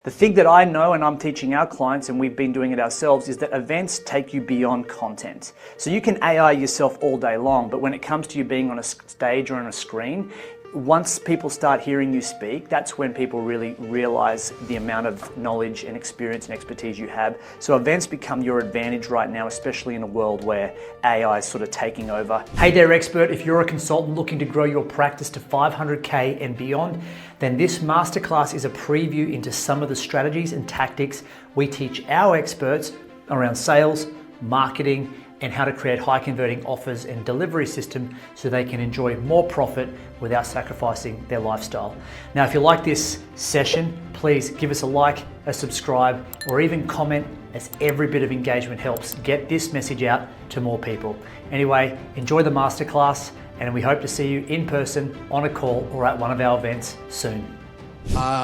The thing that I know and I'm teaching our clients, and we've been doing it ourselves, is that events take you beyond content. So you can AI yourself all day long, but when it comes to you being on a stage or on a screen, once people start hearing you speak, that's when people really realize the amount of knowledge and experience and expertise you have. So events become your advantage right now, especially in a world where AI is sort of taking over. Hey there, expert. If you're a consultant looking to grow your practice to 500K and beyond, then this masterclass is a preview into some of the strategies and tactics we teach our experts around sales, marketing, and how to create high converting offers and delivery system so they can enjoy more profit without sacrificing their lifestyle. Now, if you like this session, please give us a like, a subscribe, or even comment, as every bit of engagement helps get this message out to more people. Anyway, enjoy the masterclass, and we hope to see you in person, on a call, or at one of our events soon.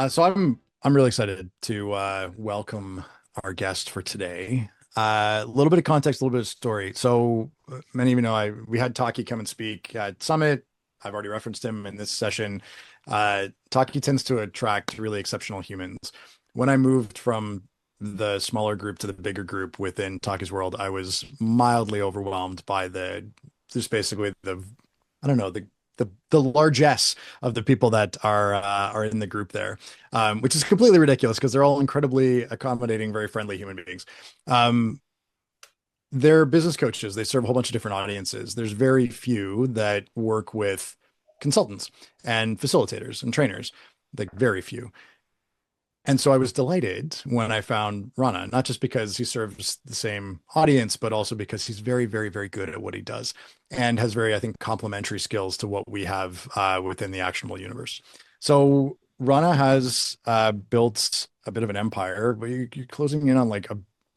So I'm really excited to welcome our guest for today. A little bit of context, a little bit of story. So many of you know, we had Taki come and speak at Summit. I've already referenced him in this session. Taki tends to attract really exceptional humans. When I moved from the smaller group to the bigger group within Taki's world, I was mildly overwhelmed by just basically I don't know, the largesse of the people that are in the group there, which is completely ridiculous because they're all incredibly accommodating, very friendly human beings. They're business coaches. They serve a whole bunch of different audiences. There's very few that work with consultants and facilitators and trainers, like very few. And so I was delighted when I found Rana, not just because he serves the same audience, but also because he's very, very, very good at what he does and has very, I think, complementary skills to what we have within the actionable universe. So Rana has built a bit of an empire, but you're closing in on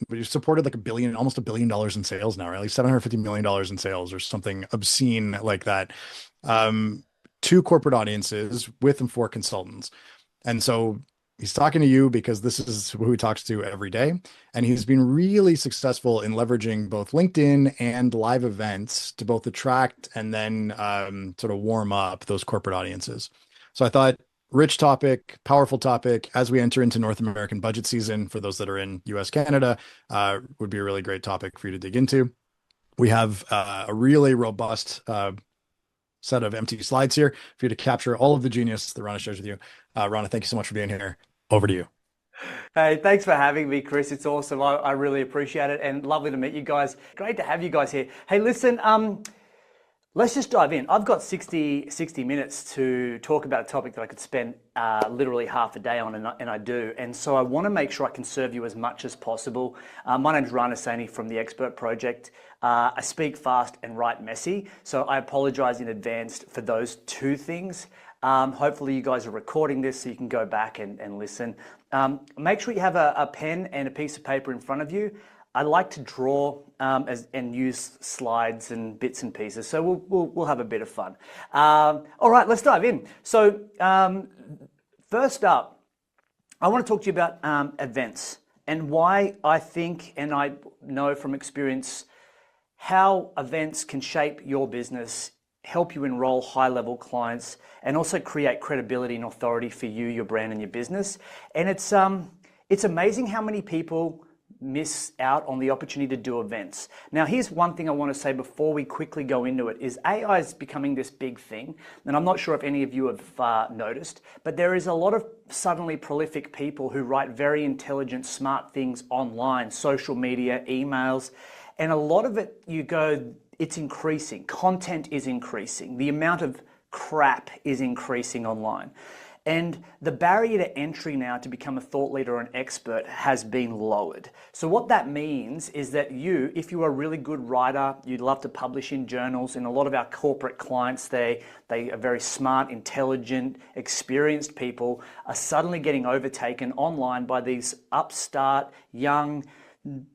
you've supported like almost $1 billion in sales now, right? Like $750 million in sales or something obscene like that. 2 corporate audiences with and for consultants. And so he's talking to you because this is who he talks to every day. And he's been really successful in leveraging both LinkedIn and live events to both attract and then sort of warm up those corporate audiences. So I thought, rich topic, powerful topic, as we enter into North American budget season for those that are in US, Canada, would be a really great topic for you to dig into. We have a really robust set of empty slides here for you to capture all of the genius that Rana shares with you. Rana, thank you so much for being here. Over to you. Hey, thanks for having me, Chris. It's awesome. I really appreciate it, and lovely to meet you guys. Great to have you guys here. Hey, listen, let's just dive in. I've got 60 minutes to talk about a topic that I could spend literally half a day on, and I do. And so I want to make sure I can serve you as much as possible. My name's Rana Saini from the Expert Project. I speak fast and write messy, so I apologize in advance for those 2 things. Hopefully you guys are recording this so you can go back and listen. Make sure you have a pen and a piece of paper in front of you. I like to draw and use slides and bits and pieces, so we'll have a bit of fun. All right, let's dive in. So first up, I want to talk to you about events and why I think, and I know from experience, how events can shape your business, help you enroll high-level clients, and also create credibility and authority for you, your brand, and your business. And it's amazing how many people miss out on the opportunity to do events. Now, here's one thing I want to say before we quickly go into it, is AI is becoming this big thing, and I'm not sure if any of you have noticed, but there is a lot of suddenly prolific people who write very intelligent, smart things online, social media, emails, and a lot of it, it's increasing. Content is increasing. The amount of crap is increasing online. And the barrier to entry now to become a thought leader or an expert has been lowered. So what that means is that if you are a really good writer, you'd love to publish in journals, and a lot of our corporate clients, they are very smart, intelligent, experienced people, are suddenly getting overtaken online by these upstart, young,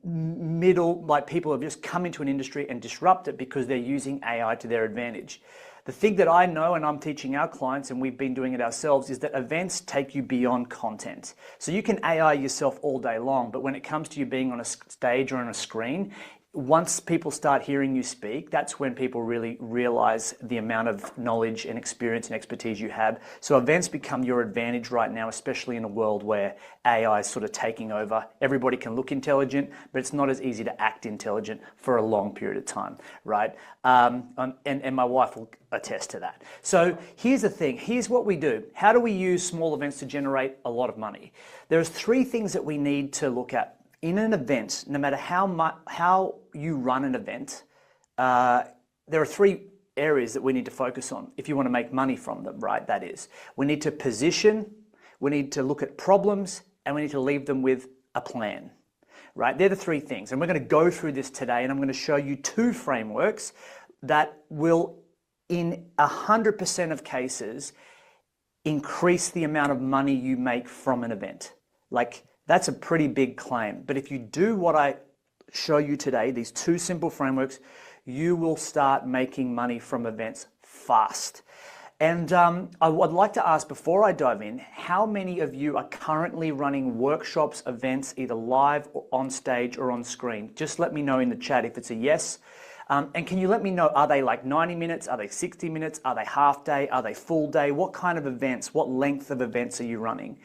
middle, like people who have just come into an industry and disrupt it because they're using AI to their advantage. The thing that I know and I'm teaching our clients, and we've been doing it ourselves, is that events take you beyond content. So you can AI yourself all day long, but when it comes to you being on a stage or on a screen, once people start hearing you speak, that's when people really realize the amount of knowledge and experience and expertise you have. So events become your advantage right now, especially in a world where AI is sort of taking over. Everybody can look intelligent, but it's not as easy to act intelligent for a long period of time, right? And my wife will attest to that. So here's the thing. Here's what we do. How do we use small events to generate a lot of money? There's 3 things that we need to look at. In an event, no matter how you run an event, there are 3 areas that we need to focus on if you want to make money from them, right? That is, we need to position, we need to look at problems, and we need to leave them with a plan, right? They're the 3 things. And we're going to go through this today, and I'm going to show you 2 frameworks that will, in 100% of cases, increase the amount of money you make from an event. Like, that's a pretty big claim. But if you do what I show you today, these 2 simple frameworks, you will start making money from events fast. And I would like to ask, before I dive in, how many of you are currently running workshops, events, either live or on stage or on screen? Just let me know in the chat if it's a yes. And can you let me know, are they like 90 minutes? Are they 60 minutes? Are they half day? Are they full day? What kind of events, what length of events are you running?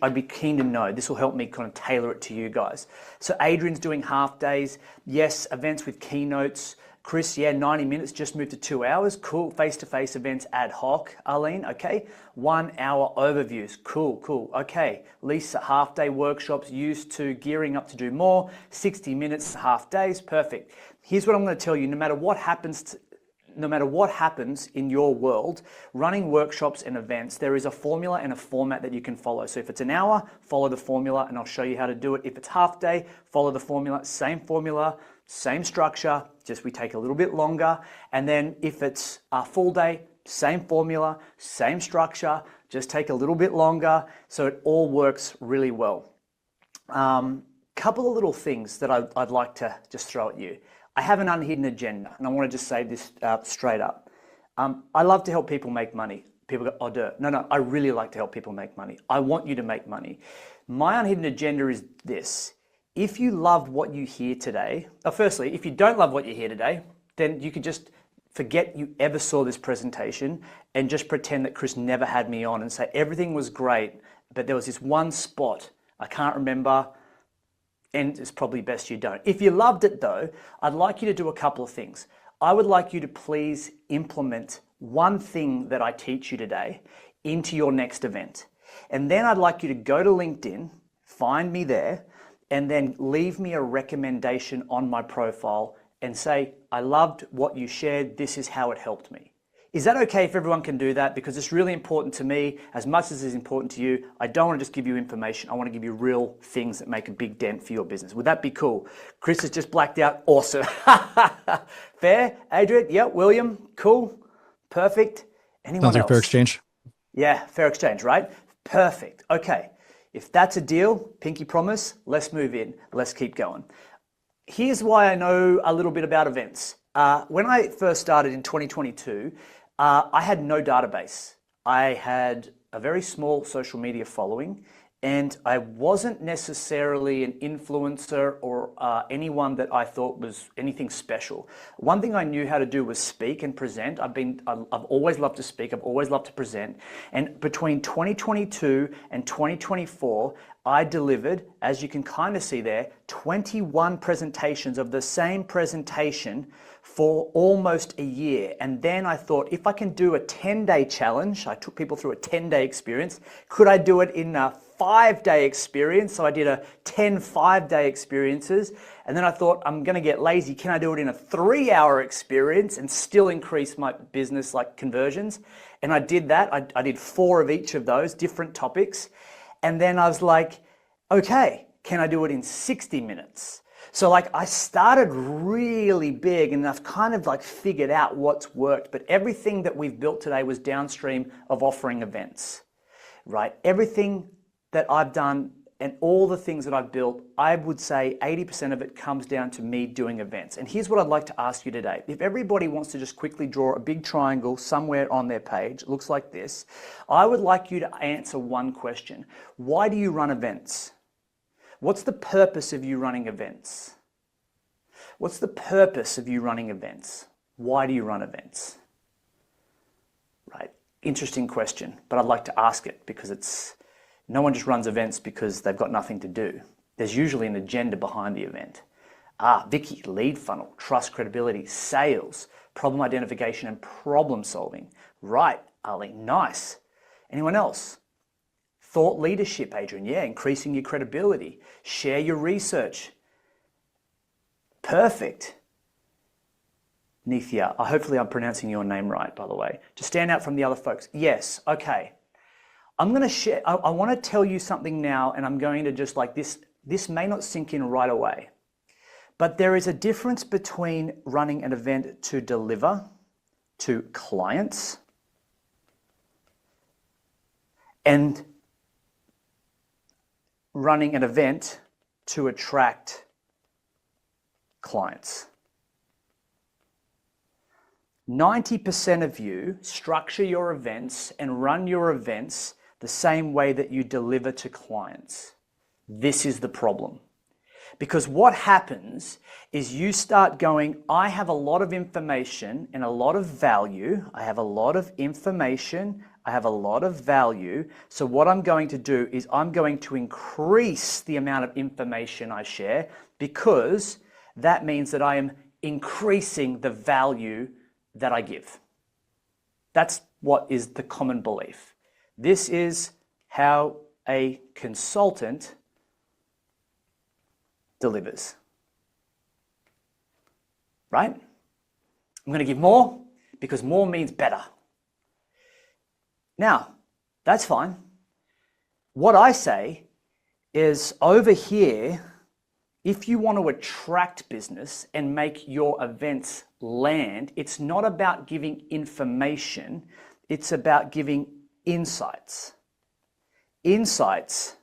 I'd be keen to know. This will help me kind of tailor it to you guys. So Adrian's doing half days. Yes, events with keynotes. Chris, yeah, 90 minutes, just moved to 2 hours. Cool. Face-to-face events ad hoc. Arlene, okay. 1 hour overviews. Cool, cool. Okay. Lisa, half day workshops, used to gearing up to do more. 60 minutes, half days. Perfect. Here's what I'm going to tell you. No matter what happens in your world, running workshops and events, there is a formula and a format that you can follow. So if it's an hour, follow the formula and I'll show you how to do it. If it's half day, follow the formula, same structure, just we take a little bit longer. And then if it's a full day, same formula, same structure, just take a little bit longer. So it all works really well. Couple of little things that I'd like to just throw at you. I have an unhidden agenda, and I want to just say this straight up. I love to help people make money. People go, oh, duh. No, I really like to help people make money. I want you to make money. My unhidden agenda is this. If you loved what you hear today, firstly, if you don't love what you hear today, then you could just forget you ever saw this presentation and just pretend that Chris never had me on and say everything was great, but there was this one spot, I can't remember, and it's probably best you don't. If you loved it though, I'd like you to do a couple of things. I would like you to please implement one thing that I teach you today into your next event. And then I'd like you to go to LinkedIn, find me there, and then leave me a recommendation on my profile and say, I loved what you shared, this is how it helped me. Is that okay if everyone can do that? Because it's really important to me, as much as it's important to you. I don't want to just give you information. I want to give you real things that make a big dent for your business. Would that be cool? Chris has just blacked out. Awesome. Fair? Adrian? Yeah. William? Cool. Perfect. Anyone else? Sounds like fair exchange. Yeah, fair exchange, right? Perfect. Okay. If that's a deal, pinky promise, let's move in. Let's keep going. Here's why I know a little bit about events. When I first started in 2022, I had no database. I had a very small social media following, and I wasn't necessarily an influencer or anyone that I thought was anything special. One thing I knew how to do was speak and present. I've always loved to speak. I've always loved to present. And between 2022 and 2024, I delivered, as you can kind of see there, 21 presentations of the same presentation for almost a year. And then I thought, if I can do a 10-day challenge, I took people through a 10-day experience, could I do it in a 5-day experience? So I did a 10 5-day experiences. And then I thought, I'm going to get lazy. Can I do it in a 3-hour experience and still increase my business like conversions? And I did that. I did 4 of each of those different topics. And then I was like, okay, can I do it in 60 minutes? So like I started really big and I've kind of like figured out what's worked, but everything that we've built today was downstream of offering events, right? Everything that I've done and all the things that I've built, I would say 80% of it comes down to me doing events. And here's what I'd like to ask you today. If everybody wants to just quickly draw a big triangle somewhere on their page, it looks like this, I would like you to answer one question. Why do you run events? What's the purpose of you running events? What's the purpose of you running events? Why do you run events? Right? Interesting question, but I'd like to ask it because no one just runs events because they've got nothing to do. There's usually an agenda behind the event. Vicky, lead funnel, trust, credibility, sales, problem identification, and problem solving. Right, Ali, nice. Anyone else? Thought leadership, Adrian. Yeah, increasing your credibility. Share your research. Perfect. Nithya, hopefully I'm pronouncing your name right, by the way. To stand out from the other folks. Yes, okay. I'm going to share, I want to tell you something now, and I'm going to just like this may not sink in right away. But there is a difference between running an event to deliver to clients and running an event to attract clients. 90% of you structure your events and run your events the same way that you deliver to clients. This is the problem. Because what happens is you start going, I have a lot of information and a lot of value. I have a lot of information. I have a lot of value. So what I'm going to do is I'm going to increase the amount of information I share because that means that I am increasing the value that I give. That's what is the common belief. This is how a consultant delivers. Right? I'm going to give more because more means better. Now, that's fine. What I say is over here, if you want to attract business and make your events land, it's not about giving information, it's about giving insights. Insights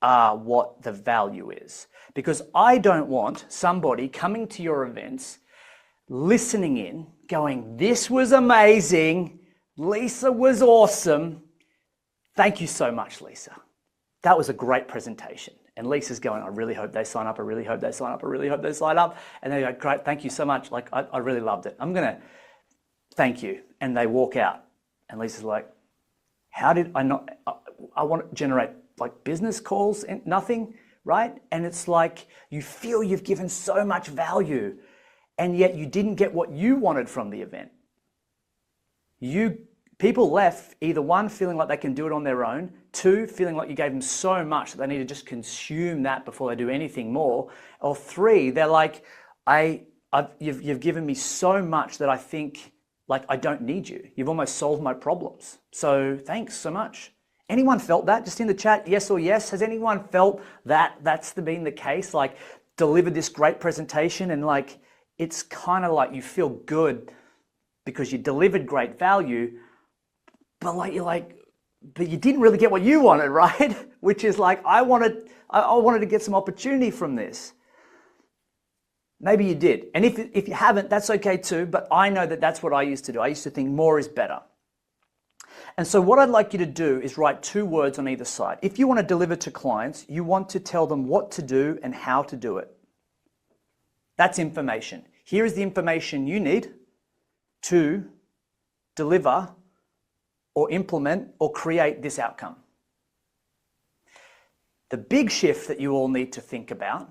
are what the value is. Because I don't want somebody coming to your events, listening in, going, this was amazing, Lisa was awesome. Thank you so much, Lisa. That was a great presentation. And Lisa's going, I really hope they sign up, I really hope they sign up, I really hope they sign up. And they go, great, thank you so much. Like, I really loved it. I'm gonna thank you. And they walk out. And Lisa's like, how did I not, I want to generate like business calls and nothing, right? And it's like, you feel you've given so much value and yet you didn't get what you wanted from the event. People left either one, feeling like they can do it on their own, two, feeling like you gave them so much that they need to just consume that before they do anything more, or three, they're like, you've given me so much that I think like I don't need you. You've almost solved my problems. So thanks so much. Anyone felt that? Just in the chat, yes or yes. Has anyone felt that that's been the case? Like delivered this great presentation and like, it's kind of like you feel good because you delivered great value, but like but you didn't really get what you wanted, right? Which is like, I wanted to get some opportunity from this. Maybe you did. And if you haven't, that's okay too, but I know that that's what I used to do. I used to think more is better. And so what I'd like you to do is write 2 words on either side. If you want to deliver to clients, you want to tell them what to do and how to do it. That's information. Here is the information you need to deliver or implement or create this outcome. The big shift that you all need to think about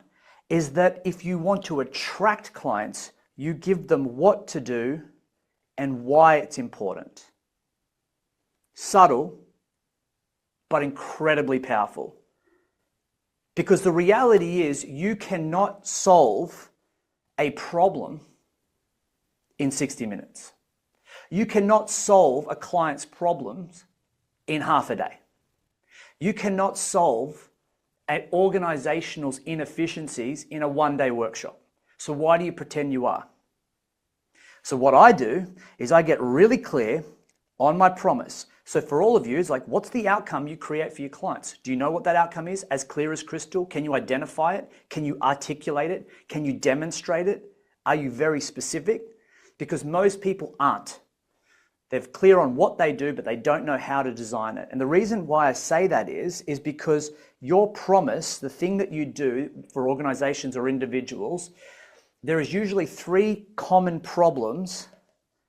is that if you want to attract clients, you give them what to do and why it's important. Subtle, but incredibly powerful. Because the reality is you cannot solve a problem in 60 minutes. You cannot solve a client's problems in half a day. You cannot solve an organizational's inefficiencies in a one-day workshop. So why do you pretend you are? So what I do is I get really clear on my promise. So for all of you, it's like, what's the outcome you create for your clients? Do you know what that outcome is? As clear as crystal? Can you identify it? Can you articulate it? Can you demonstrate it? Are you very specific? Because most people aren't. They're clear on what they do, but they don't know how to design it. And the reason why I say that is because your promise, the thing that you do for organizations or individuals, there is usually 3 common problems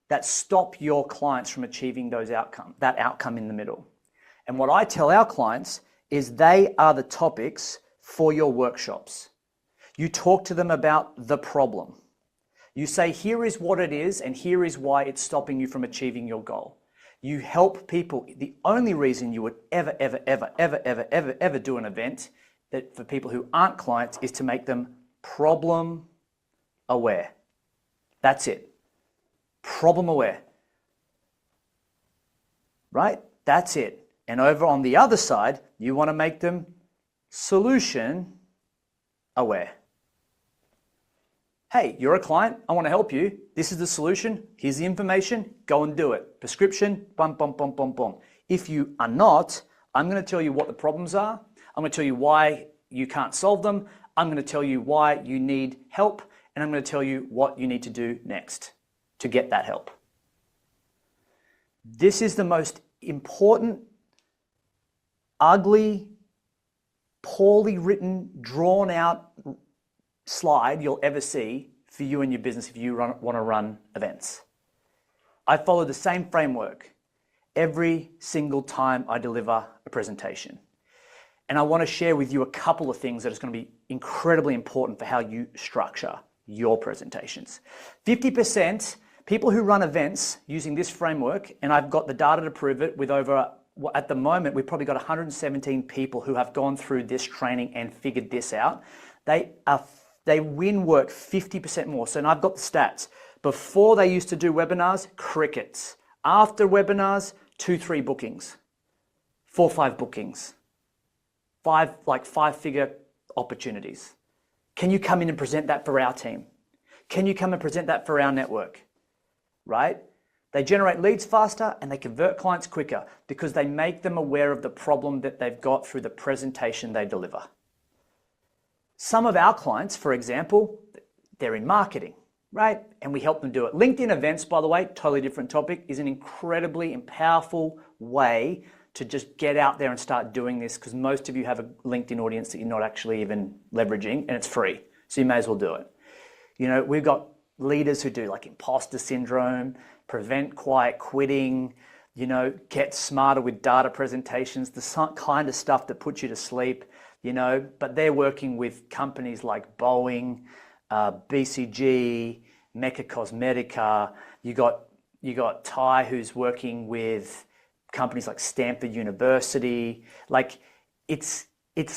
that stop your clients from achieving that outcome in the middle. And what I tell our clients is they are the topics for your workshops. You talk to them about the problem. You say, here is what it is, and here is why it's stopping you from achieving your goal. You help people. The only reason you would ever do an event that for people who aren't clients is to make them problem aware. That's it. Problem aware. Right? That's it. And over on the other side, you want to make them solution aware. Hey, you're a client, I want to help you. This is the solution, here's the information, go and do it. Prescription, bum, bum, bum, bum, bum. If you are not, I'm going to tell you what the problems are. I'm going to tell you why you can't solve them. I'm going to tell you why you need help. And I'm going to tell you what you need to do next to get that help. This is the most important, ugly, poorly written, drawn out slide you'll ever see for you and your business if you want to run events. I follow the same framework every single time I deliver a presentation. And I want to share with you a couple of things that is going to be incredibly important for how you structure your presentations. 50% people who run events using this framework, and I've got the data to prove it with over, at the moment, we've probably got 117 people who have gone through this training and figured this out. They win work 50% more. So now I've got the stats. Before they used to do webinars, crickets. After webinars, 2-3 bookings, 4-5 bookings, 5-figure opportunities. Can you come in and present that for our team? Can you come and present that for our network? Right? They generate leads faster and they convert clients quicker because they make them aware of the problem that they've got through the presentation they deliver. Some of our clients, for example, they're in marketing, right? And we help them do it. LinkedIn events, by the way, totally different topic, is an incredibly powerful way to just get out there and start doing this because most of you have a LinkedIn audience that you're not actually even leveraging and it's free. So you may as well do it. You know, we've got leaders who do like imposter syndrome, prevent quiet quitting, you know, get smarter with data presentations, the kind of stuff that puts you to sleep. You know, but they're working with companies like Boeing, BCG, Mecca Cosmetica. You got Ty, who's working with companies like Stanford University. Like it's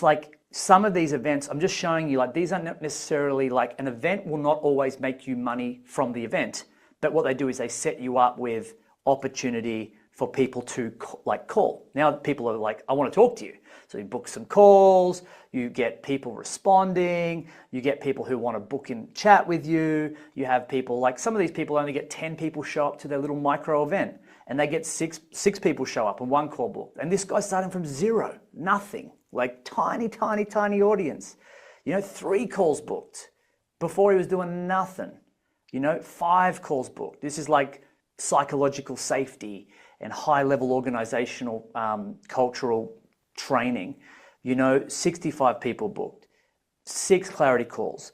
like some of these events, I'm just showing you, like these are not necessarily like an event will not always make you money from the event, but what they do is they set you up with opportunity for people to call. Now people are like, I want to talk to you. So you book some calls, you get people responding, you get people who want to book in chat with you, you have people like some of these people only get 10 people show up to their little micro event and they get six people show up and 1 call booked. And this guy's starting from 0, nothing, like tiny audience. You know, 3 calls booked before he was doing nothing. You know, 5 calls booked. This is like psychological safety and high-level organizational cultural training. You know, 65 people booked, 6 clarity calls.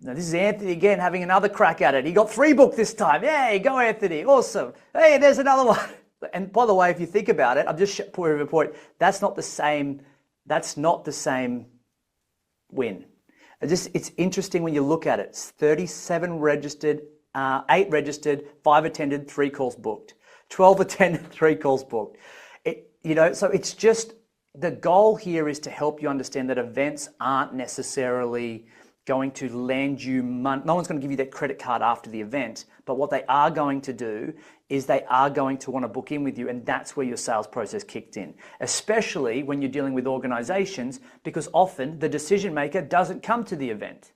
Now this is Anthony again having another crack at it. He got 3 booked this time. Yay, go Anthony, awesome. Hey, there's another one. And by the way, if you think about it, I've just put a point, that's not the same win. It's interesting when you look at it. It's 37 registered, 8 registered, 5 attended, 3 calls booked. 12 attended, 3 calls booked. You know, so it's just, the goal here is to help you understand that events aren't necessarily going to lend you money. No one's going to give you that credit card after the event, but what they are going to do is they are going to want to book in with you, and that's where your sales process kicked in, especially when you're dealing with organizations, because often the decision maker doesn't come to the event.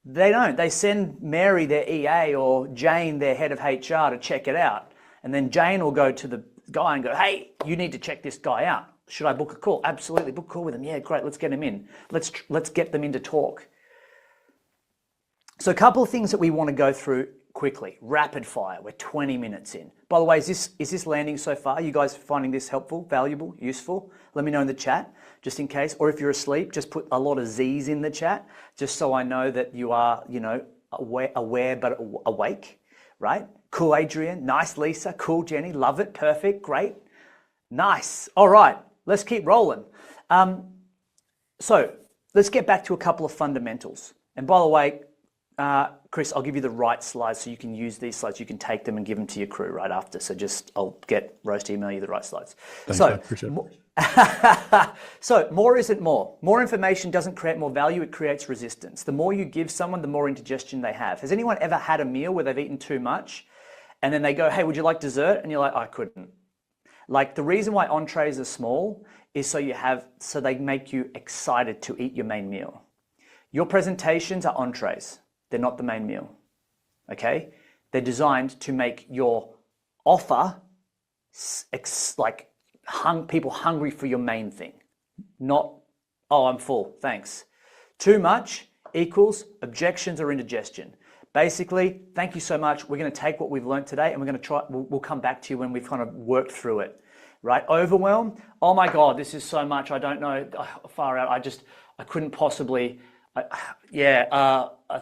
They don't. They send Mary, their EA, or Jane, their head of HR, to check it out. And then Jane will go to the guy and go, hey, you need to check this guy out. Should I book a call? Absolutely, book a call with him. Yeah, great, let's get him in. Let's get them in to talk. So a couple of things that we want to go through quickly. Rapid fire, we're 20 minutes in. By the way, is this landing so far? You guys finding this helpful, valuable, useful? Let me know in the chat. just in case. Or if you're asleep, just put a lot of Z's in the chat, just so I know that you are, you know, aware but awake, right? Cool, Adrian. Nice, Lisa. Cool, Jenny. Love it. Perfect. Great. Nice. All right, let's keep rolling. So let's get back to a couple of fundamentals. And by the way, Chris, I'll give you the right slides so you can use these slides. You can take them and give them to your crew right after. So I'll get Rose to email you the right slides. Thanks, I appreciate it. So more isn't more. More information doesn't create more value, it creates resistance. The more you give someone, the more indigestion they have. Has anyone ever had a meal where they've eaten too much and then they go, hey, would you like dessert? And you're like, I couldn't. Like the reason why entrees are small is so they make you excited to eat your main meal. Your presentations are entrees. They're not the main meal, okay? They're designed to make your offer people hungry for your main thing, not, oh, I'm full, thanks. Too much equals objections or indigestion. Basically, thank you so much. We're gonna take what we've learned today and we're gonna we'll come back to you when we've kind of worked through it, right? Overwhelm, oh my God, this is so much, I don't know, far out, I couldn't possibly,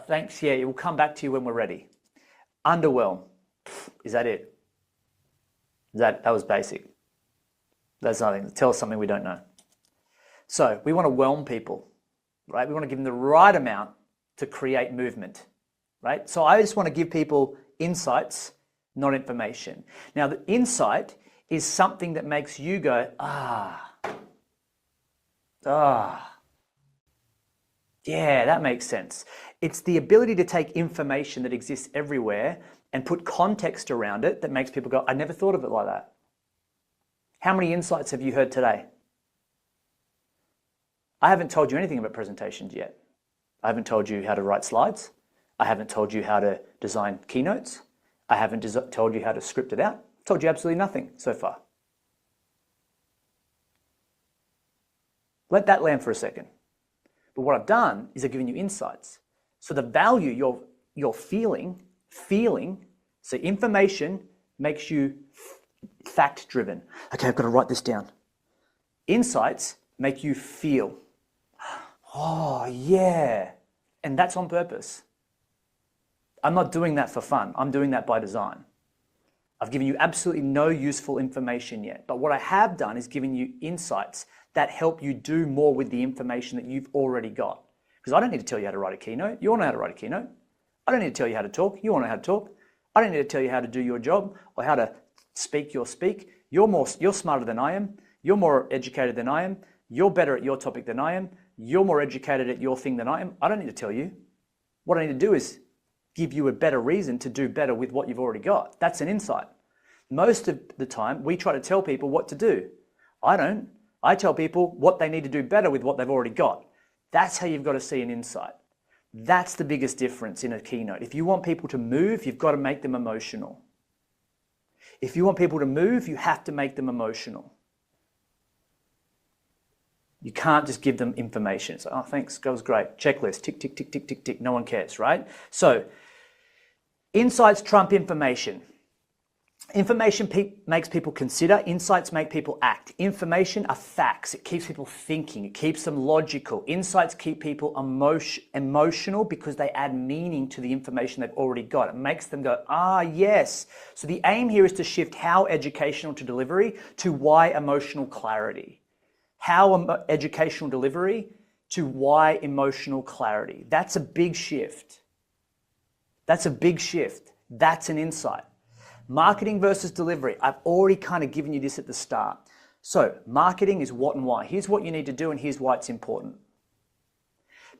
thanks, yeah, we'll come back to you when we're ready. Underwhelm, is that it? That was basic. That's nothing. Tell us something we don't know. So we want to whelm people, right? We want to give them the right amount to create movement, right? So I just want to give people insights, not information. Now the insight is something that makes you go, yeah, that makes sense. It's the ability to take information that exists everywhere and put context around it that makes people go, I never thought of it like that. How many insights have you heard today? I haven't told you anything about presentations yet. I haven't told you how to write slides. I haven't told you how to design keynotes. I haven't told you how to script it out. I've told you absolutely nothing so far. Let that land for a second. But what I've done is I've given you insights. So the value you're feeling, so information makes you fact-driven. Okay, I've got to write this down. Insights make you feel. Oh, yeah. And that's on purpose. I'm not doing that for fun. I'm doing that by design. I've given you absolutely no useful information yet. But what I have done is given you insights that help you do more with the information that you've already got. Because I don't need to tell you how to write a keynote. You all know how to write a keynote. I don't need to tell you how to talk. You all know how to talk. I don't need to tell you how to do your job or how to speak your speak. You're smarter than I am. You're more educated than I am. You're better at your topic than I am. You're more educated at your thing than I am. I don't need to tell you. What I need to do is give you a better reason to do better with what you've already got. That's an insight. Most of the time, we try to tell people what to do. I don't. I tell people what they need to do better with what they've already got. That's how you've got to see an insight. That's the biggest difference in a keynote. If you want people to move, you've got to make them emotional. If you want people to move, you have to make them emotional. You can't just give them information. It's like, oh, thanks, that was great. Checklist, tick, tick, tick, tick, tick, tick. No one cares, right? So, insights trump information. Information makes people consider. Insights make people act. Information are facts. It keeps people thinking. It keeps them logical. Insights keep people emotional because they add meaning to the information they've already got. It makes them go, yes. So the aim here is to shift how educational to delivery to why emotional clarity. How educational delivery to why emotional clarity. That's a big shift. That's a big shift. That's an insight. Marketing versus delivery. I've already kind of given you this at the start. So marketing is what and why. Here's what you need to do and here's why it's important.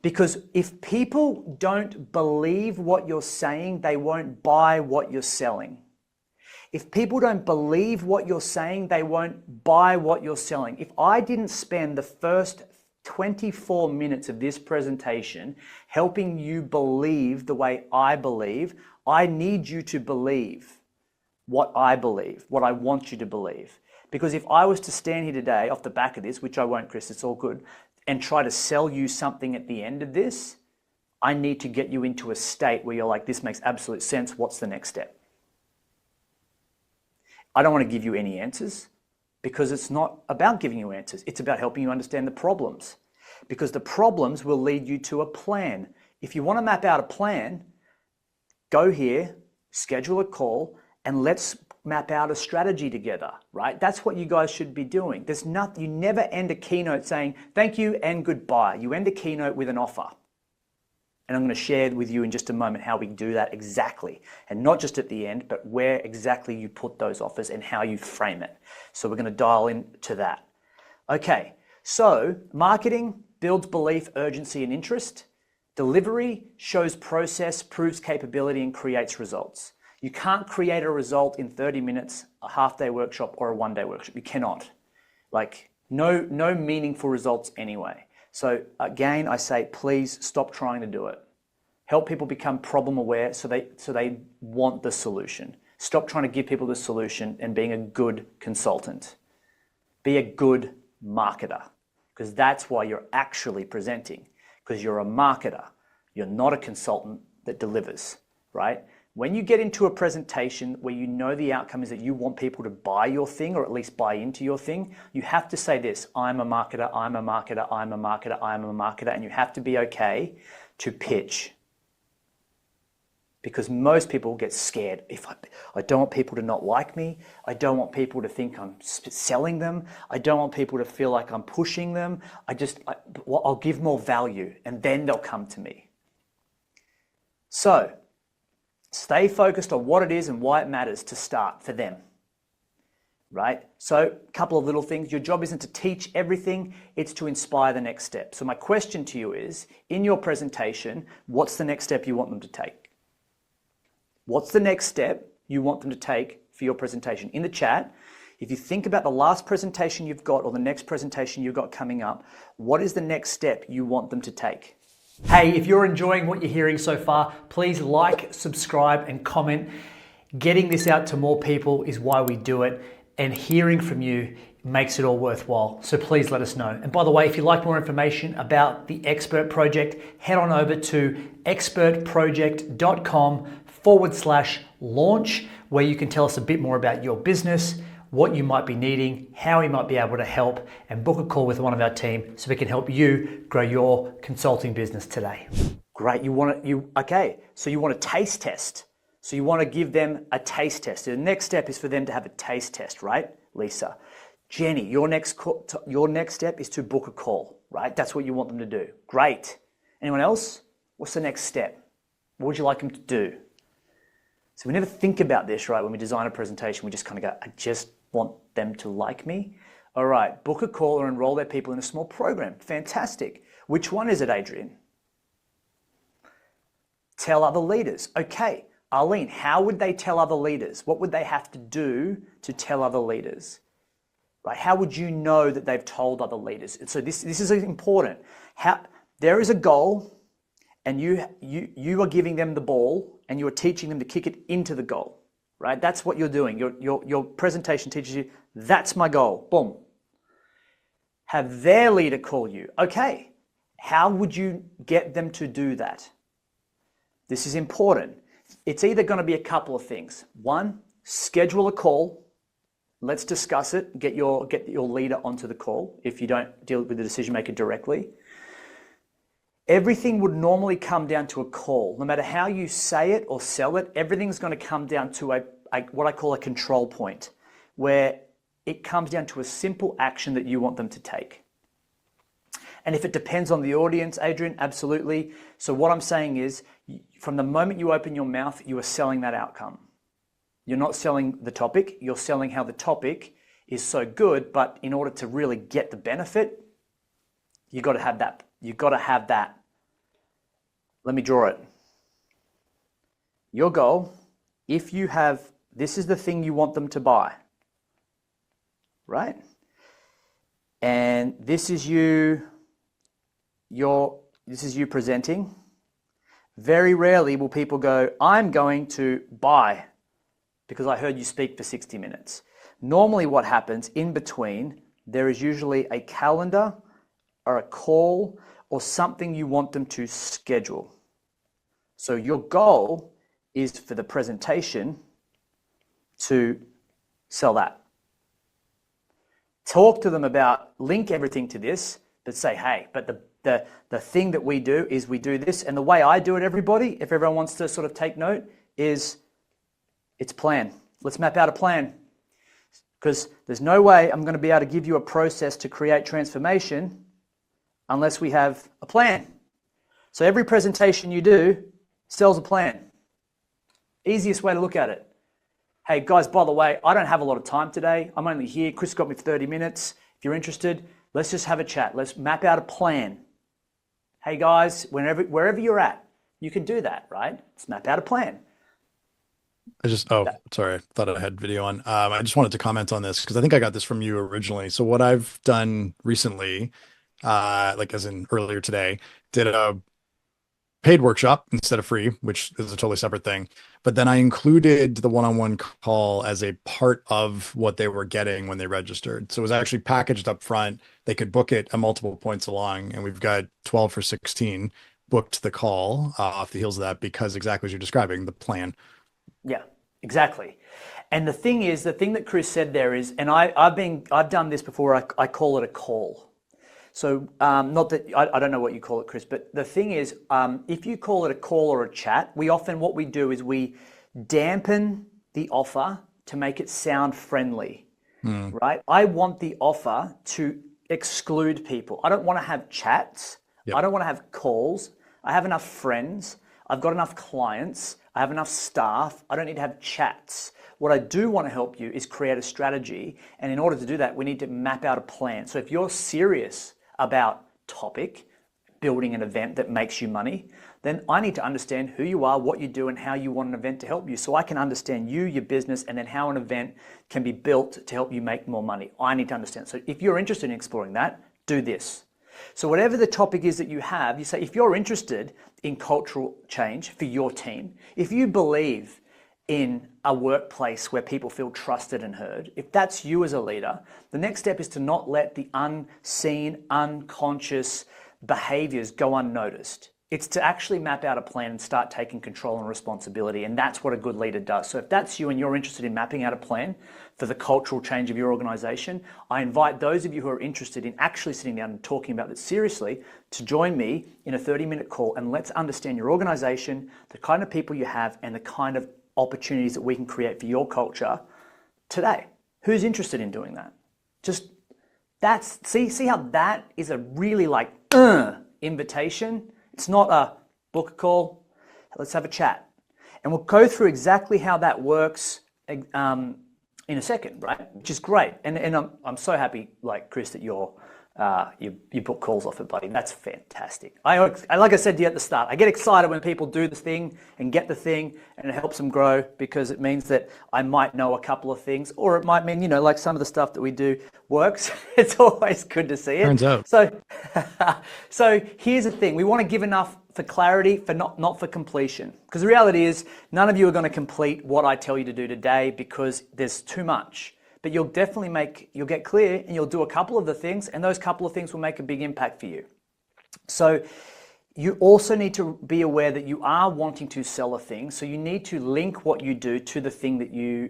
Because if people don't believe what you're saying, they won't buy what you're selling. If people don't believe what you're saying, they won't buy what you're selling. If I didn't spend the first 24 minutes of this presentation helping you believe the way I believe, I need you to believe what I believe, what I want you to believe. Because if I was to stand here today off the back of this, which I won't, Chris, it's all good, and try to sell you something at the end of this, I need to get you into a state where you're like, this makes absolute sense. What's the next step? I don't want to give you any answers. because it's not about giving you answers. It's about helping you understand the problems, because the problems will lead you to a plan. If you want to map out a plan, go here, schedule a call, and let's map out a strategy together, right? That's what you guys should be doing. You never end a keynote saying, thank you and goodbye. You end a keynote with an offer. And I'm going to share with you in just a moment how we do that exactly. And not just at the end, but where exactly you put those offers and how you frame it. So we're going to dial into that. Okay, so marketing builds belief, urgency, and interest. Delivery shows process, proves capability, and creates results. You can't create a result in 30 minutes, a half-day workshop, or a one-day workshop. You cannot. Like, no meaningful results anyway. So again, I say, please stop trying to do it. Help people become problem aware so they want the solution. Stop trying to give people the solution and being a good consultant. Be a good marketer, because that's why you're actually presenting, because you're a marketer. You're not a consultant that delivers, right? When you get into a presentation where you know the outcome is that you want people to buy your thing, or at least buy into your thing, you have to say this: I'm a marketer, I'm a marketer, I'm a marketer, I'm a marketer, and you have to be okay to pitch. Because most people get scared. I don't want people to not like me. I don't want people to think I'm selling them. I don't want people to feel like I'm pushing them. I'll give more value, and then they'll come to me. So, stay focused on what it is and why it matters to start for them, right? So a couple of little things. Your job isn't to teach everything, it's to inspire the next step. So my question to you is, in your presentation, what's the next step you want them to take? What's the next step you want them to take for your presentation? In the chat, if you think about the last presentation you've got or the next presentation you've got coming up, what is the next step you want them to take? Hey, if you're enjoying what you're hearing so far, please like, subscribe, and comment. Getting this out to more people is why we do it, and hearing from you makes it all worthwhile. So please let us know. And by the way, if you'd like more information about the Expert Project, head on over to expertproject.com/launch, where you can tell us a bit more about your business, what you might be needing, how we might be able to help, and book a call with one of our team so we can help you grow your consulting business today. Great, okay, so you want a taste test. So you want to give them a taste test. The next step is for them to have a taste test, right, Lisa? Jenny, your next step is to book a call, right? That's what you want them to do. Great. Anyone else? What's the next step? What would you like them to do? So we never think about this, right? When we design a presentation, we just kind of go, I just want them to like me. All right, book a call or enroll their people in a small program. Fantastic. Which one is it, Adrian? Tell other leaders. Okay, Arlene, how would they tell other leaders? What would they have to do to tell other leaders? Right? How would you know that they've told other leaders? So this is important. There is a goal, and you are giving them the ball, and you are teaching them to kick it into the goal. Right? That's what you're doing. Your presentation teaches you, that's my goal. Boom. Have their leader call you. Okay, how would you get them to do that? This is important. It's either going to be a couple of things. One, schedule a call. Let's discuss it. Get your leader onto the call if you don't deal with the decision maker directly. Everything would normally come down to a call. No matter how you say it or sell it, everything's going to come down to what I call a control point, where it comes down to a simple action that you want them to take. And if it depends on the audience, Adrian, absolutely. So what I'm saying is, from the moment you open your mouth, you are selling that outcome. You're not selling the topic, you're selling how the topic is so good, but in order to really get the benefit, you've got to have that. You've got to have that. Let me draw it. Your goal, if you have, this is the thing you want them to buy, right? And this is you presenting. Very rarely will people go, I'm going to buy because I heard you speak for 60 minutes. Normally what happens in between, there is usually a calendar or a call or something you want them to schedule. So your goal is for the presentation to sell that. talk to them about, link everything to this, but say, hey, but the thing that we do is we do this. And the way I do it, everybody, if everyone wants to sort of take note, is it's plan. Let's map out a plan. Because there's no way I'm going to be able to give you a process to create transformation unless we have a plan. So every presentation you do sells a plan. Easiest way to look at it. Hey guys, by the way, I don't have a lot of time today. I'm only here. Chris got me 30 minutes. If you're interested, let's just have a chat. Let's map out a plan. Hey guys, wherever you're at, you can do that, right? Let's map out a plan. Sorry, I thought I had video on. I just wanted to comment on this because I think I got this from you originally. So what I've done recently, like as in earlier today, did a paid workshop instead of free, which is a totally separate thing. But then I included the one-on-one call as a part of what they were getting when they registered. So it was actually packaged up front. They could book it at multiple points along, and we've got 12 for 16 booked the call off the heels of that because exactly as you're describing, the plan. Yeah, exactly. And the thing that Chris said there is, and I've done this before. I call it a call. So not that I don't know what you call it, Chris, but the thing is, if you call it a call or a chat, what we do is we dampen the offer to make it sound friendly, right? I want the offer to exclude people. I don't want to have chats. Yep. I don't want to have calls. I have enough friends. I've got enough clients. I have enough staff. I don't need to have chats. What I do want to help you is create a strategy. And in order to do that, we need to map out a plan. So if you're serious about topic, building an event that makes you money, then I need to understand who you are, what you do, and how you want an event to help you. So I can understand you, your business, and then how an event can be built to help you make more money. I need to understand. So if you're interested in exploring that, do this. So whatever the topic is that you have, you say, if you're interested in cultural change for your team, if you believe in a workplace where people feel trusted and heard, if that's you as a leader, the next step is to not let the unseen, unconscious behaviors go unnoticed. It's to actually map out a plan and start taking control and responsibility. And that's what a good leader does. So if that's you and you're interested in mapping out a plan for the cultural change of your organization, I invite those of you who are interested in actually sitting down and talking about this seriously to join me in a 30-minute call, and let's understand your organization, the kind of people you have, and the kind of opportunities that we can create for your culture today. Who's interested in doing that? See how that is a really invitation. It's not a book a call. Let's have a chat. And we'll go through exactly how that works in a second, right? Which is great. And I'm so happy, Chris, that you book calls off it, buddy. That's fantastic. Like I said to you at the start, I get excited when people do the thing and get the thing, and it helps them grow, because it means that I might know a couple of things, or it might mean, like some of the stuff that we do works. It's always good to see it. Turns out. So here's the thing. We want to give enough for clarity, for not for completion. Because the reality is, none of you are going to complete what I tell you to do today because there's too much. But you'll get clear, and you'll do a couple of the things, and those couple of things will make a big impact for you. So you also need to be aware that you are wanting to sell a thing. So you need to link what you do to the thing that you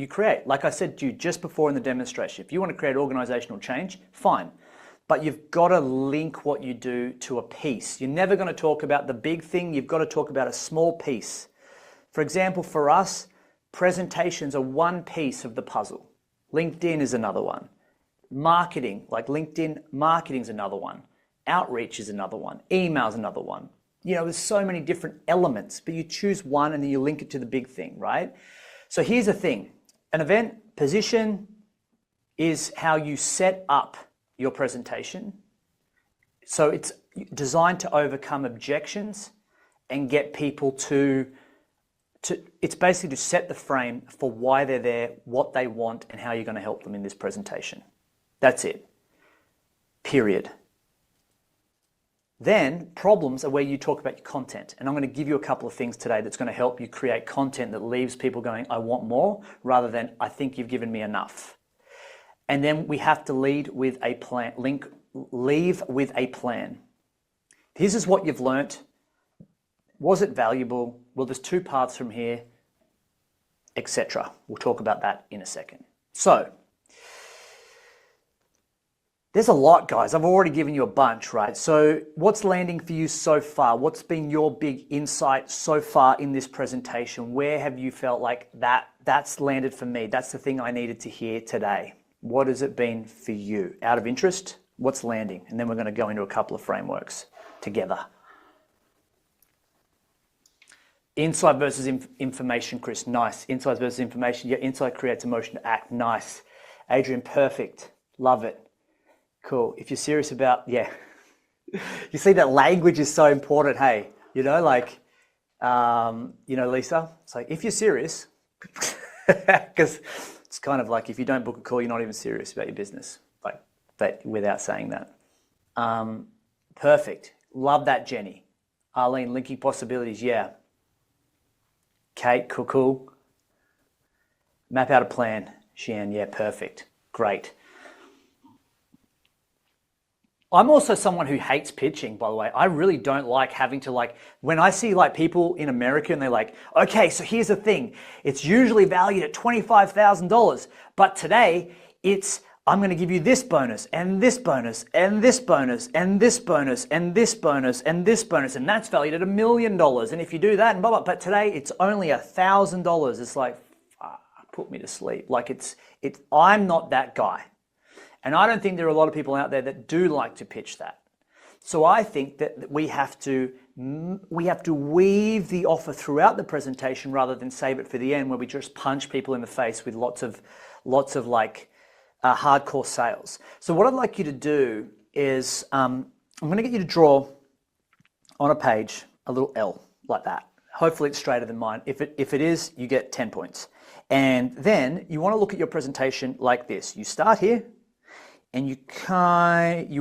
create. Like I said to you just before in the demonstration, if you want to create organizational change, fine. But you've got to link what you do to a piece. You're never going to talk about the big thing. You've got to talk about a small piece. For example, for us, presentations are one piece of the puzzle. LinkedIn is another one. Marketing, like LinkedIn marketing, is another one. Outreach is another one. Email is another one. There's so many different elements, but you choose one and then you link it to the big thing, right? So here's the thing. An event position is how you set up your presentation. So it's designed to overcome objections and get people it's basically to set the frame for why they're there, what they want, and how you're going to help them in this presentation. That's it. Period. Then problems are where you talk about your content. And I'm going to give you a couple of things today that's going to help you create content that leaves people going, I want more, rather than I think you've given me enough. And then we have to lead with a plan. Leave with a plan. This is what you've learnt. Was it valuable? Well, there's two paths from here, etc. We'll talk about that in a second. So There's a lot, guys. I've already given you a bunch, right? So what's landing for you so far? What's been your big insight so far in this presentation? Where have you felt like that's landed for me? That's the thing I needed to hear today. What has it been for you? Out of interest, what's landing? And then we're going to go into a couple of frameworks together. Insight versus information, Chris. Nice. Insight versus information. Yeah, insight creates emotion to act. Nice. Adrian, perfect. Love it. Cool. If you're serious about, yeah. You see that language is so important, hey? You know, like, Lisa, it's like, if you're serious, because it's kind of like if you don't book a call, you're not even serious about your business, like that, without saying that. Perfect. Love that, Jenny. Arlene, linking possibilities, yeah. Kate, cool. Map out a plan. Shan, yeah, perfect. Great. I'm also someone who hates pitching, by the way. I really don't like having to when I see people in America and they're like, okay, so here's the thing. It's usually valued at $25,000, but today I'm going to give you this bonus and this bonus and this bonus and this bonus and this bonus and this bonus, and that's valued at $1 million. And if you do that and blah, blah, but today it's only $1,000. It's like, put me to sleep. I'm not that guy. And I don't think there are a lot of people out there that do like to pitch that. So I think that we have to weave the offer throughout the presentation rather than save it for the end where we just punch people in the face with lots of hardcore sales. So what I'd like you to do is I'm going to get you to draw on a page a little L like that. Hopefully it's straighter than mine. If it is, you get 10 points. And then you want to look at your presentation like this. You start here. And you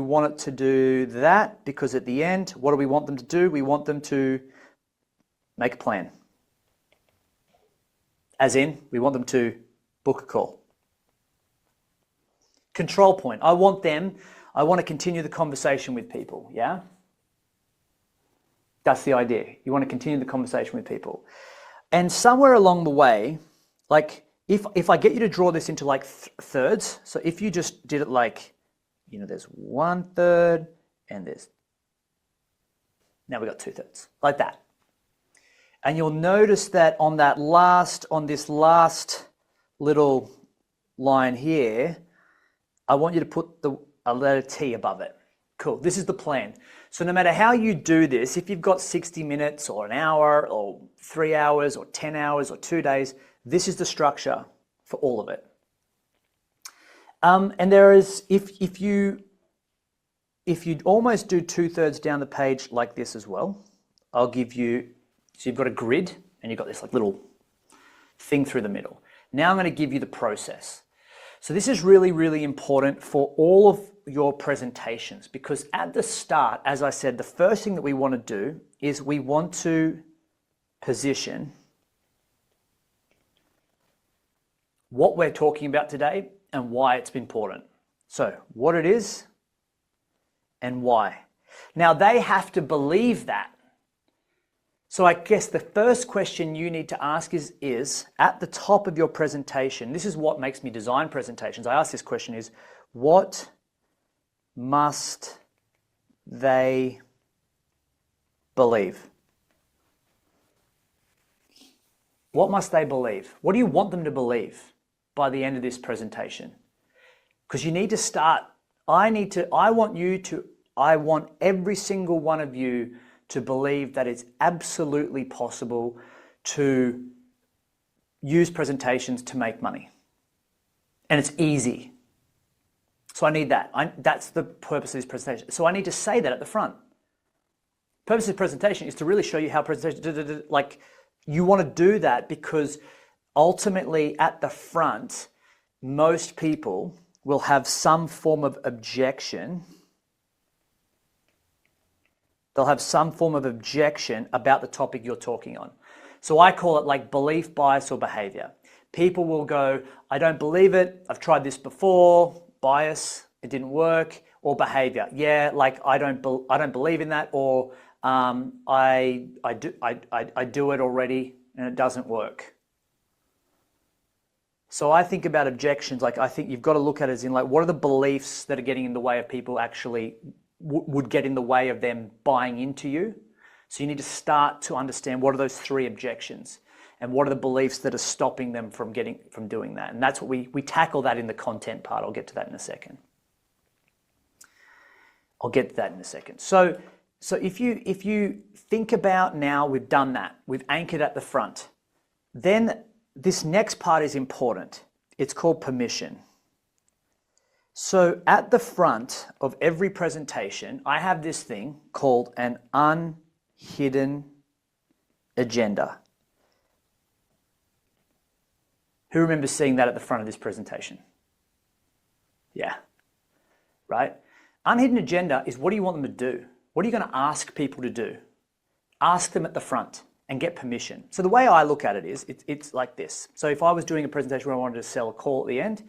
want it to do that, because at the end, what do we want them to do? We want them to make a plan. As in, we want them to book a call. Control point. I want to continue the conversation with people, yeah? That's the idea. You want to continue the conversation with people. And somewhere along the way, if I get you to draw this into thirds, so if you just did it there's 1/3 and now we got 2/3, like that. And you'll notice that on this last little line here, I want you to put a letter T above it. Cool, this is the plan. So no matter how you do this, if you've got 60 minutes or an hour or 3 hours or 10 hours or 2 days, this is the structure for all of it. And there is, if you almost do 2/3 down the page like this as well, I'll give you, so you've got a grid and you've got this little thing through the middle. Now I'm going to give you the process. So this is really, really important for all of your presentations, because at the start, as I said, the first thing that we want to do is we want to position what we're talking about today and why it's important. So what it is and why. Now they have to believe that. So I guess the first question you need to ask is at the top of your presentation, this is what makes me design presentations. I ask this question is, what must they believe? What must they believe? What do you want them to believe by the end of this presentation? Because you need to start, I want every single one of you to believe that it's absolutely possible to use presentations to make money. And it's easy. So I need that. That's the purpose of this presentation. So I need to say that at the front. Purpose of the presentation is to really show you how presentation, you want to do that because ultimately at the front, most people will have some form of objection. They'll have some form of objection about the topic you're talking on. So I call it belief, bias, or behavior. People will go, I don't believe it. I've tried this before. Bias, it didn't work. Or behavior, yeah, I don't believe in that. Or I do it already and it doesn't work. So I think about objections, like I think you've got to look at it as in like, what are the beliefs that are getting in the way of people actually would get in the way of them buying into you? So you need to start to understand what are those 3 objections and what are the beliefs that are stopping them from doing that. And that's what we tackle that in the content part. I'll get to that in a second. So if you think about now we've done that, we've anchored at the front, then this next part is important. It's called permission. So at the front of every presentation, I have this thing called an unhidden agenda. Who remembers seeing that at the front of this presentation? Yeah, right? Unhidden agenda is, what do you want them to do? What are you going to ask people to do? Ask them at the front and get permission. So the way I look at it is, it's like this. So if I was doing a presentation where I wanted to sell a call at the end,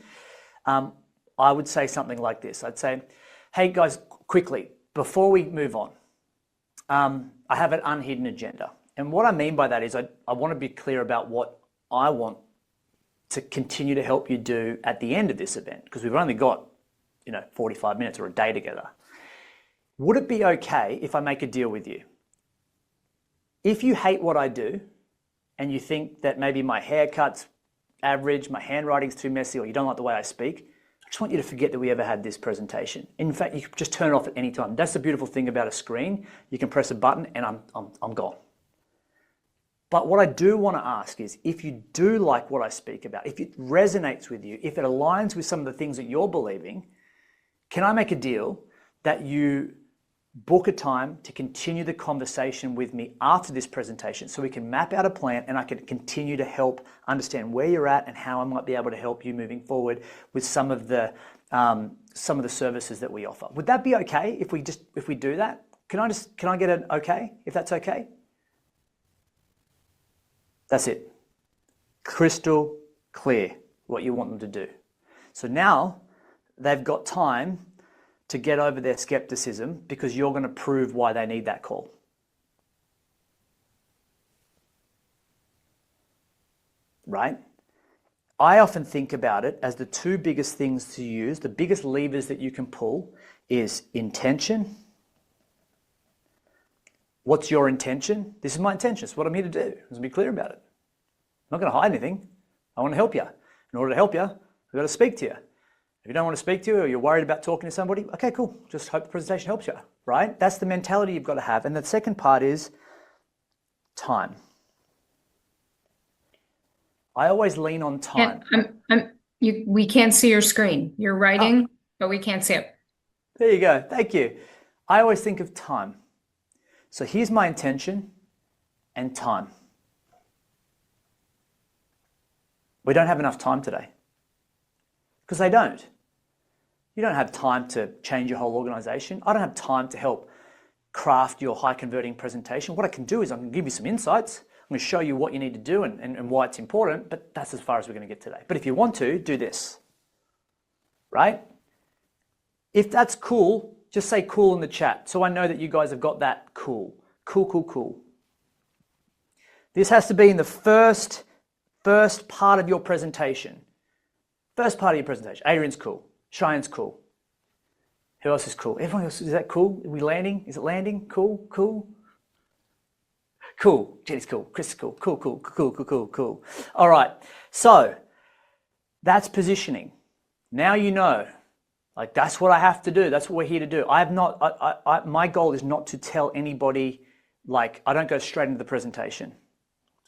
I would say something like this. I'd say, hey guys, quickly, before we move on, I have an unhidden agenda. And what I mean by that is I want to be clear about what I want to continue to help you do at the end of this event, because we've only got 45 minutes or a day together. Would it be okay if I make a deal with you? If you hate what I do and you think that maybe my haircut's average, my handwriting's too messy, or you don't like the way I speak, I just want you to forget that we ever had this presentation. In fact, you can just turn it off at any time. That's the beautiful thing about a screen. You can press a button and I'm gone. But what I do want to ask is, if you do like what I speak about, if it resonates with you, if it aligns with some of the things that you're believing, can I make a deal that you book a time to continue the conversation with me after this presentation, so we can map out a plan and I can continue to help understand where you're at and how I might be able to help you moving forward with some of the services that we offer? Would that be okay if we do that? Can I get an okay, if that's okay? That's it. Crystal clear what you want them to do. So now they've got time to get over their skepticism, because you're going to prove why they need that call. Right? I often think about it as the 2 biggest things to use, the biggest levers that you can pull is intention. What's your intention? This is my intention. It's what I'm here to do. Let's be clear about it. I'm not going to hide anything. I want to help you. In order to help you, I've got to speak to you. If you don't want to speak to you, or you're worried about talking to somebody, okay, cool. Just hope the presentation helps you, right? That's the mentality you've got to have. And the second part is time. I always lean on time. We can't see your screen. You're writing, but we can't see it. There you go. Thank you. I always think of time. So here's my intention and time. We don't have enough time today, because they don't. You don't have time to change your whole organization. I don't have time to help craft your high converting presentation. What I can do is I can give you some insights. I'm going to show you what you need to do and why it's important, but that's as far as we're going to get today. But if you want to, do this, right? If that's cool, just say cool in the chat, so I know that you guys have got that cool. Cool, cool, cool. This has to be in the first part of your presentation. First part of your presentation. Adrian's cool. Cheyenne's cool. Who else is cool? Everyone else, is that cool? Are we landing? Is it landing? Cool, cool. Cool. Jenny's cool. Chris is cool. Cool, cool, cool, cool, cool, cool. All right. So that's positioning. Now you know. Like, that's what I have to do. That's what we're here to do. My goal is not to tell anybody, like, I don't go straight into the presentation.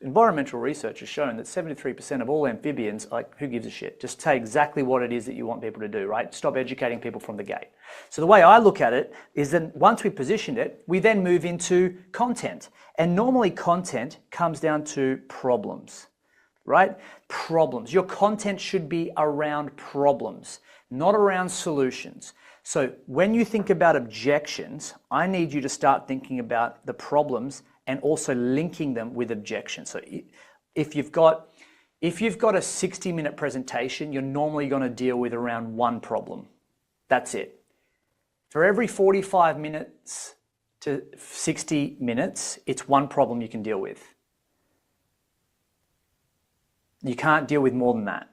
Environmental research has shown that 73% of all amphibians, like, who gives a shit? Just say exactly what it is that you want people to do, right? Stop educating people from the gate. So the way I look at it is that once we positioned it, we then move into content. And normally content comes down to problems, right? Problems. Your content should be around problems, not around solutions. So when you think about objections, I need you to start thinking about the problems and also linking them with objections. So if you've got a 60-minute presentation, you're normally going to deal with around one problem. That's it. For every 45 minutes to 60 minutes, it's one problem you can deal with. You can't deal with more than that.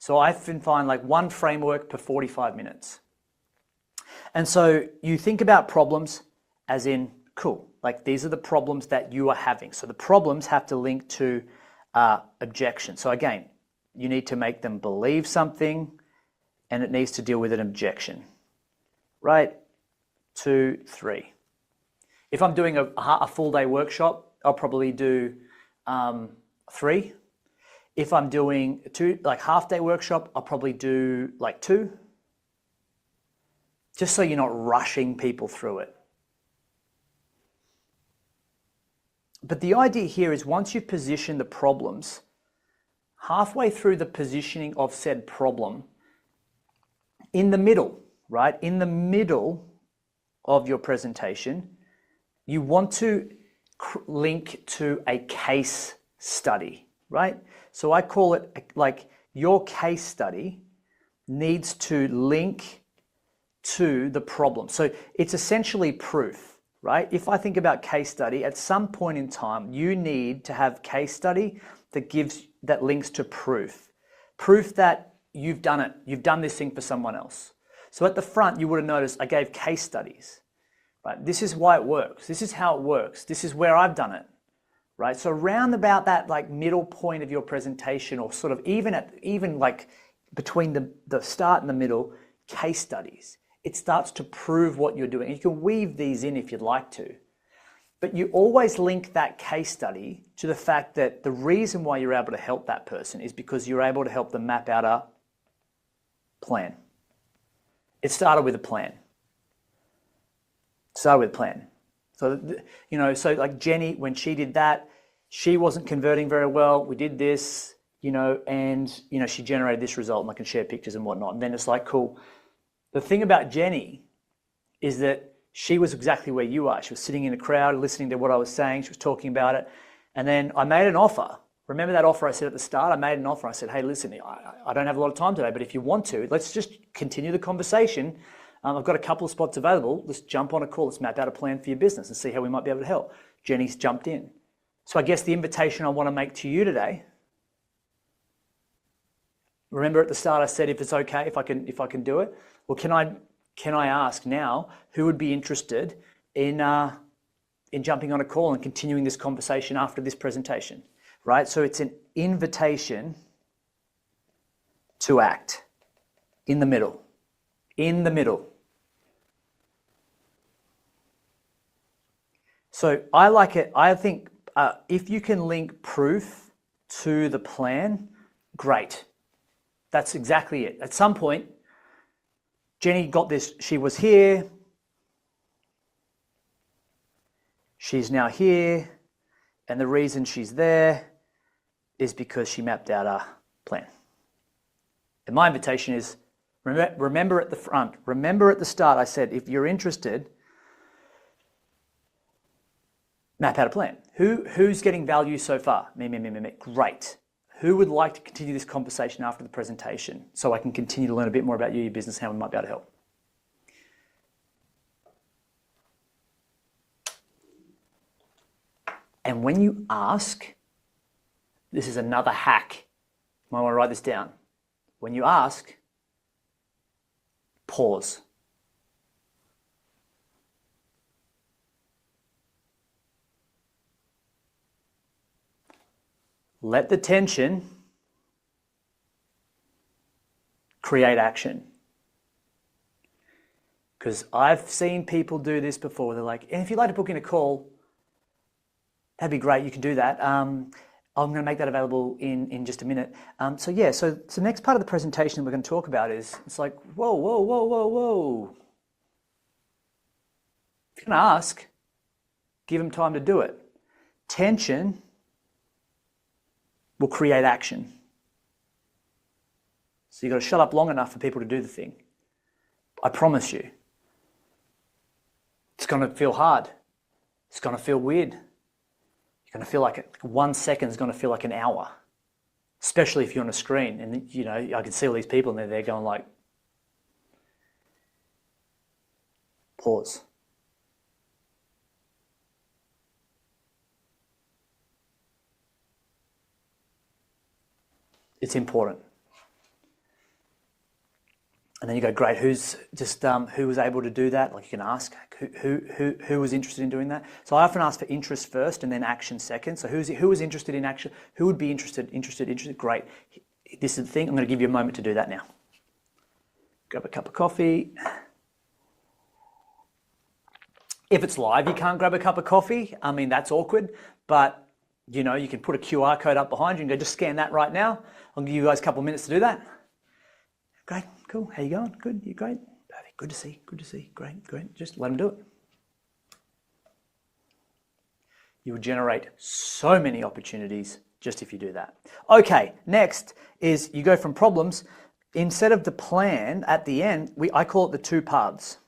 So I often find like one framework per 45 minutes. And so you think about problems as in, cool, like these are the problems that you are having. So the problems have to link to objections. So again, you need to make them believe something and it needs to deal with an objection. Right? 2, 3. If I'm doing a full day workshop, I'll probably do 3. If I'm doing half day workshop, I'll probably do like 2. Just so you're not rushing people through it. But the idea here is once you position the problems, halfway through the positioning of said problem, in the middle, right? In the middle of your presentation, you want to link to a case study, right? So I call it like your case study needs to link to the problem. So it's essentially proof, right? If I think about case study, at some point in time, you need to have case study that links to proof. Proof that you've done it. You've done this thing for someone else. So at the front, you would have noticed I gave case studies, right? This is why it works. This is how it works. This is where I've done it, right? So around about that like middle point of your presentation, or sort of even like between the start and the middle, case studies. It starts to prove what you're doing. You can weave these in if you'd like to, but you always link that case study to the fact that the reason why you're able to help that person is because you're able to help them map out a plan. It started with a plan. So, so like Jenny, when she did that, she wasn't converting very well. We did this, and, she generated this result, and I can share pictures and whatnot. And then it's like, cool. The thing about Jenny is that she was exactly where you are. She was sitting in a crowd, listening to what I was saying. She was talking about it. And then I made an offer. Remember that offer I said at the start? I made an offer. I said, hey, listen, I don't have a lot of time today, but if you want to, let's just continue the conversation. I've got a couple of spots available. Let's jump on a call. Let's map out a plan for your business and see how we might be able to help. Jenny's jumped in. So I guess the invitation I want to make to you today, remember at the start I said if it's okay, if I can do it. Well, can I ask now who would be interested in jumping on a call and continuing this conversation after this presentation, right? So it's an invitation to act in the middle. So I like it. I think if you can link proof to the plan, great. That's exactly it. At some point, Jenny got this. She was here. She's now here. And the reason she's there is because she mapped out a plan. And my invitation is, remember at the front, remember at the start, I said, if you're interested, map out a plan. Who's getting value so far? Me. Great. Who would like to continue this conversation after the presentation so I can continue to learn a bit more about you, your business, how we might be able to help? And when you ask, this is another hack. You might want to write this down. When you ask, pause. Let the tension create action. Because I've seen people do this before. They're like, if you'd like to book in a call, that'd be great. You can do that. I'm going to make that available in just a minute. So the next part of the presentation we're going to talk about is, it's like, whoa. If you're going to ask, give them time to do it. Tension will create action. So you've got to shut up long enough for people to do the thing. I promise you. It's going to feel hard. It's going to feel weird. You're going to feel like 1 second is going to feel like an hour, especially if you're on a screen. And, I can see all these people and they're there going like, pause. It's important. And then you go, great, who's just who was able to do that? Like you can ask who was interested in doing that. So I often ask for interest first and then action second. So who was interested in action? Who would be interested? Great. This is the thing. I'm going to give you a moment to do that now. Grab a cup of coffee. If it's live, you can't grab a cup of coffee. I mean, that's awkward, but you know, you can put a QR code up behind you and go, just scan that right now. I'll give you guys a couple of minutes to do that. Great, cool. How you going? Good, you're great. Perfect. Good to see. Great. Just let them do it. You will generate so many opportunities just if you do that. Okay, next is you go from problems. Instead of the plan at the end, I call it the two paths.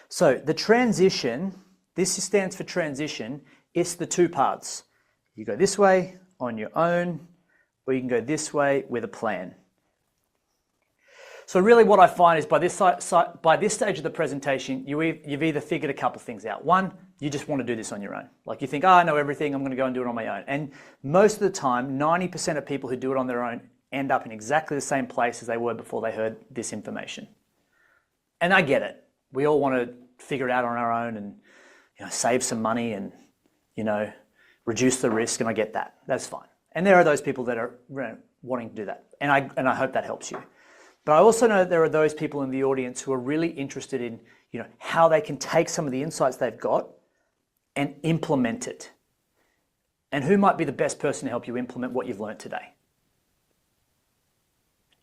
So the transition, this stands for transition, it's the two paths. You go this way on your own, or you can go this way with a plan. So really what I find is by this stage of the presentation, you've either figured a couple of things out. One, you just want to do this on your own. Like you think, I know everything, I'm going to go and do it on my own. And most of the time, 90% of people who do it on their own end up in exactly the same place as they were before they heard this information. And I get it. We all want to figure it out on our own and save some money and reduce the risk, and I get that. That's fine. And there are those people that are wanting to do that. And I hope that helps you. But I also know that there are those people in the audience who are really interested in, how they can take some of the insights they've got and implement it. And who might be the best person to help you implement what you've learned today?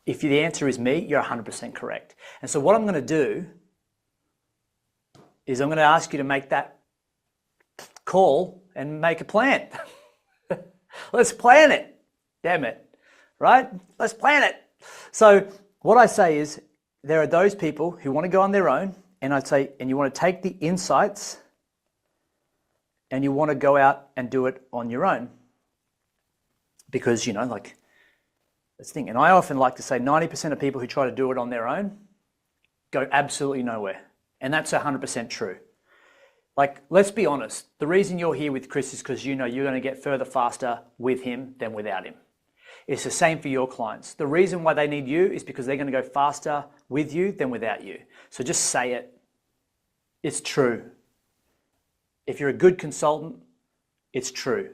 If the answer is me, you're 100% correct. And so what I'm going to do is I'm going to ask you to make that call and make a plan. Let's plan it. Damn it. Right? Let's plan it. So what I say is there are those people who want to go on their own, and I'd say, and you want to take the insights and you want to go out and do it on your own. Because, that's the thing. And I often like to say 90% of people who try to do it on their own go absolutely nowhere. And that's 100% true. Like, let's be honest. The reason you're here with Chris is because you're going to get further faster with him than without him. It's the same for your clients. The reason why they need you is because they're going to go faster with you than without you. So just say it. It's true. If you're a good consultant, it's true.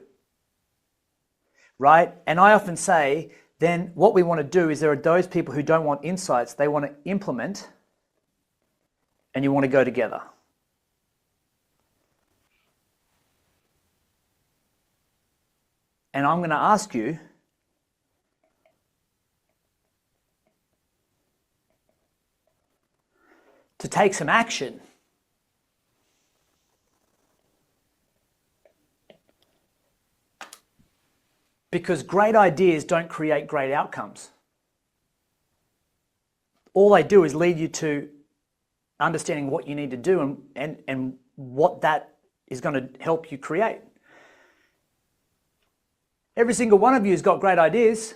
Right? And I often say, then what we want to do is there are those people who don't want insights, they want to implement, and you want to go together. And I'm going to ask you to take some action. Because great ideas don't create great outcomes. All they do is lead you to understanding what you need to do and what that is going to help you create. Every single one of you has got great ideas.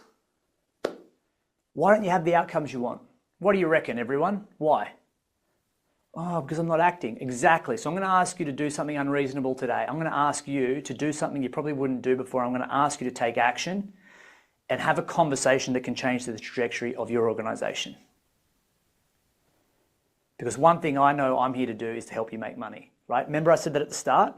Why don't you have the outcomes you want? What do you reckon, everyone? Why? Oh, because I'm not acting. Exactly. So I'm going to ask you to do something unreasonable today. I'm going to ask you to do something you probably wouldn't do before. I'm going to ask you to take action and have a conversation that can change the trajectory of your organization. Because one thing I know I'm here to do is to help you make money, right? Remember I said that at the start?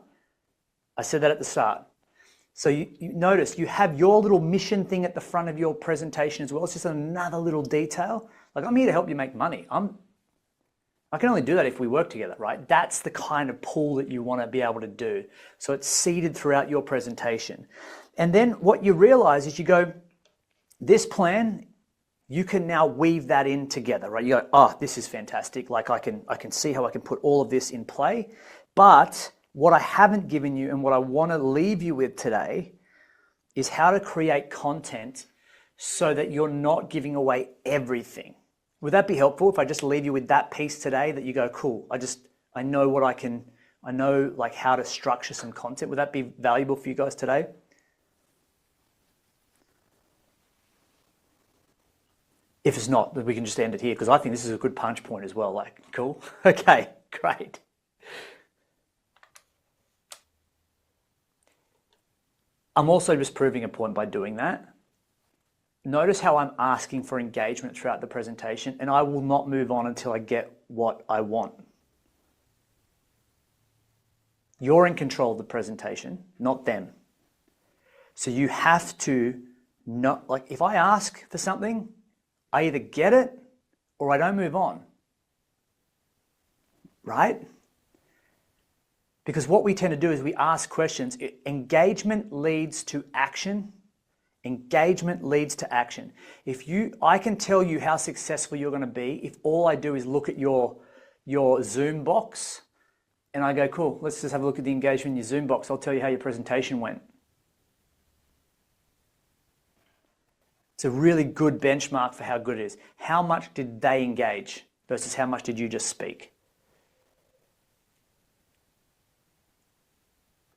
So you notice you have your little mission thing at the front of your presentation as well. It's just another little detail. Like, I'm here to help you make money. I can only do that if we work together, right? That's the kind of pull that you want to be able to do. So it's seeded throughout your presentation. And then what you realize is you go, this plan, you can now weave that in together, right? You go, oh, this is fantastic. Like I can see how I can put all of this in play. But what I haven't given you and what I want to leave you with today is how to create content so that you're not giving away everything. Would that be helpful if I just leave you with that piece today that you go, cool, I know like how to structure some content. Would that be valuable for you guys today? If it's not, then we can just end it here because I think this is a good punch point as well. Like, cool. Okay, great. I'm also just proving a point by doing that. notice how I'm asking for engagement throughout the presentation, and I will not move on until I get what I want. You're in control of the presentation, not them. So you have to not, like, if I ask for something, I either get it or I don't move on. Right? Because what we tend to do is we ask questions. Engagement leads to action. Engagement leads to action. I can tell you how successful you're going to be if all I do is look at your Zoom box and I go, cool, let's just have a look at the engagement in your Zoom box. I'll tell you how your presentation went. It's a really good benchmark for how good it is. How much did they engage versus how much did you just speak?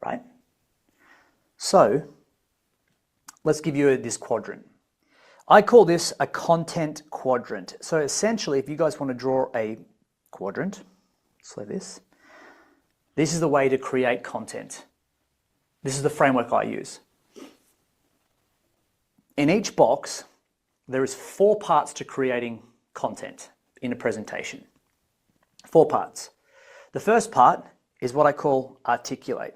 Right? So, let's give you this quadrant. I call this a content quadrant. So essentially, if you guys want to draw a quadrant, just like this is the way to create content. This is the framework I use. In each box, there is 4 parts to creating content in a presentation. 4 parts. The first part is what I call articulate.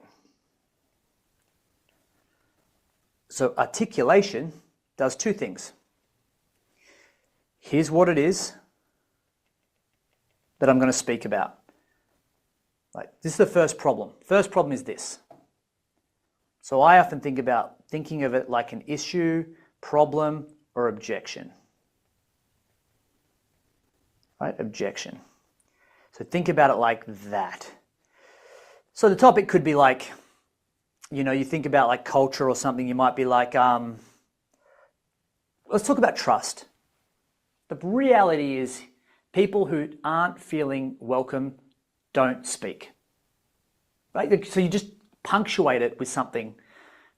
So articulation does 2 things. Here's what it is that I'm going to speak about. Right, this is the first problem. First problem is this. So I often thinking of it like an issue, problem, or objection. Right, objection. So think about it like that. So the topic could be like, you think about like culture or something, you might be like, let's talk about trust. The reality is people who aren't feeling welcome don't speak. Right? So you just punctuate it with something,